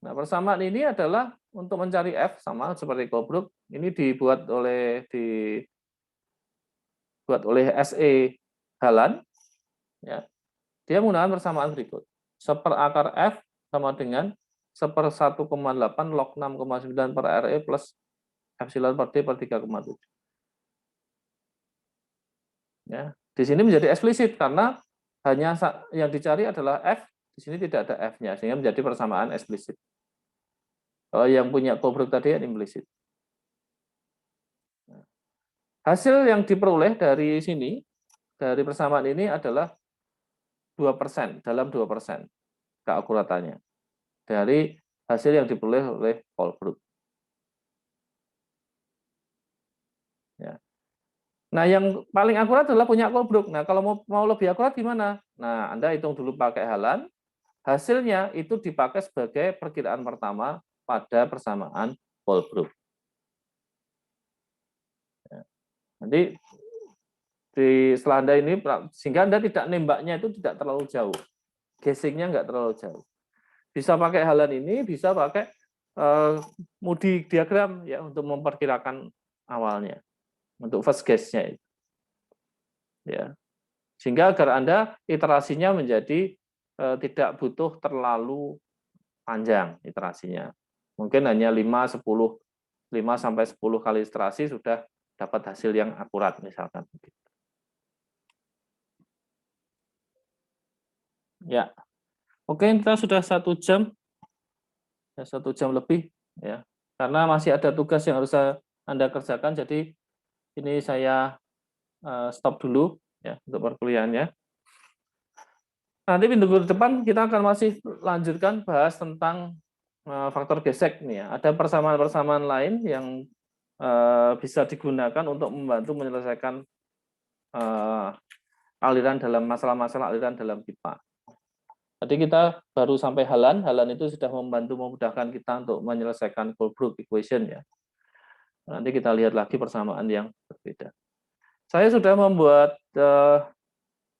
Nah, persamaan ini adalah untuk mencari F, sama seperti Colebrook, ini dibuat oleh S.E. Halan, ya. Dia menggunakan persamaan berikut. 1/akar F sama dengan 1/1,8 log 6,9 per RE plus epsilon per D per 3,7. Ya, di sini menjadi eksplisit karena hanya yang dicari adalah F, di sini tidak ada F-nya, sehingga menjadi persamaan eksplisit. Kalau yang punya Colebrook tadi yang implisit. Hasil yang diperoleh dari sini, dari persamaan ini adalah 2%, dalam 2% keakuratannya. Dari hasil yang diperoleh oleh Colebrook. Ya. Nah, yang paling akurat adalah punya Colebrook. Nah, kalau mau lebih akurat gimana? Nah, Anda hitung dulu pakai Halan. Hasilnya itu dipakai sebagai perkiraan pertama pada persamaan Colebrook. Ya. Nanti setelah Anda ini, sehingga Anda tidak nembaknya itu tidak terlalu jauh. Guessing-nya nggak terlalu jauh. Bisa pakai Halan ini, bisa pakai Moody diagram ya untuk memperkirakan awalnya. Untuk first guess-nya. Ya. Sehingga agar Anda iterasinya menjadi tidak butuh terlalu panjang iterasinya. Mungkin hanya 5 sampai 10 kali iterasi sudah dapat hasil yang akurat misalkan. Ya. Oke, kita sudah 1 jam, ya 1 jam lebih, ya. Karena masih ada tugas yang harus Anda kerjakan, jadi ini saya stop dulu, ya, untuk perkuliahannya. Nanti minggu depan kita akan masih lanjutkan bahas tentang faktor gesek nih ya. Ada persamaan-persamaan lain yang bisa digunakan untuk membantu menyelesaikan aliran dalam masalah-masalah aliran dalam pipa. Tadi kita baru sampai halan itu sudah membantu memudahkan kita untuk menyelesaikan Colebrook equation ya. Nanti kita lihat lagi persamaan yang berbeda. Saya sudah membuat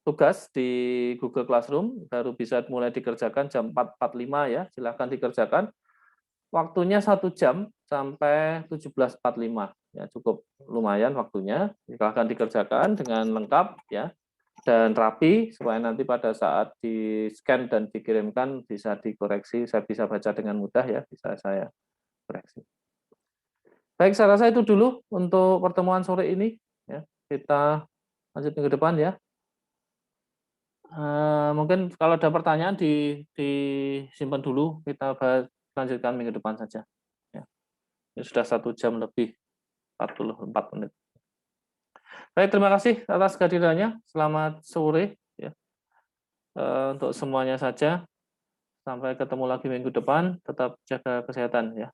tugas di Google Classroom, baru bisa mulai dikerjakan jam 4.45 ya, silahkan dikerjakan. Waktunya 1 jam sampai 17.45, ya cukup lumayan waktunya, silahkan dikerjakan dengan lengkap ya, dan rapi, supaya nanti pada saat di-scan dan dikirimkan bisa dikoreksi, saya bisa baca dengan mudah ya, bisa saya koreksi. Baik, saya rasa itu dulu untuk pertemuan sore ini, ya. Kita lanjut minggu depan ya. Mungkin kalau ada pertanyaan disimpan dulu, kita lanjutkan minggu depan saja. Ya. Ini sudah 1 jam lebih 44 menit. Baik, terima kasih atas kehadirannya. Selamat sore ya. Untuk semuanya saja. Sampai ketemu lagi minggu depan. Tetap jaga kesehatan ya.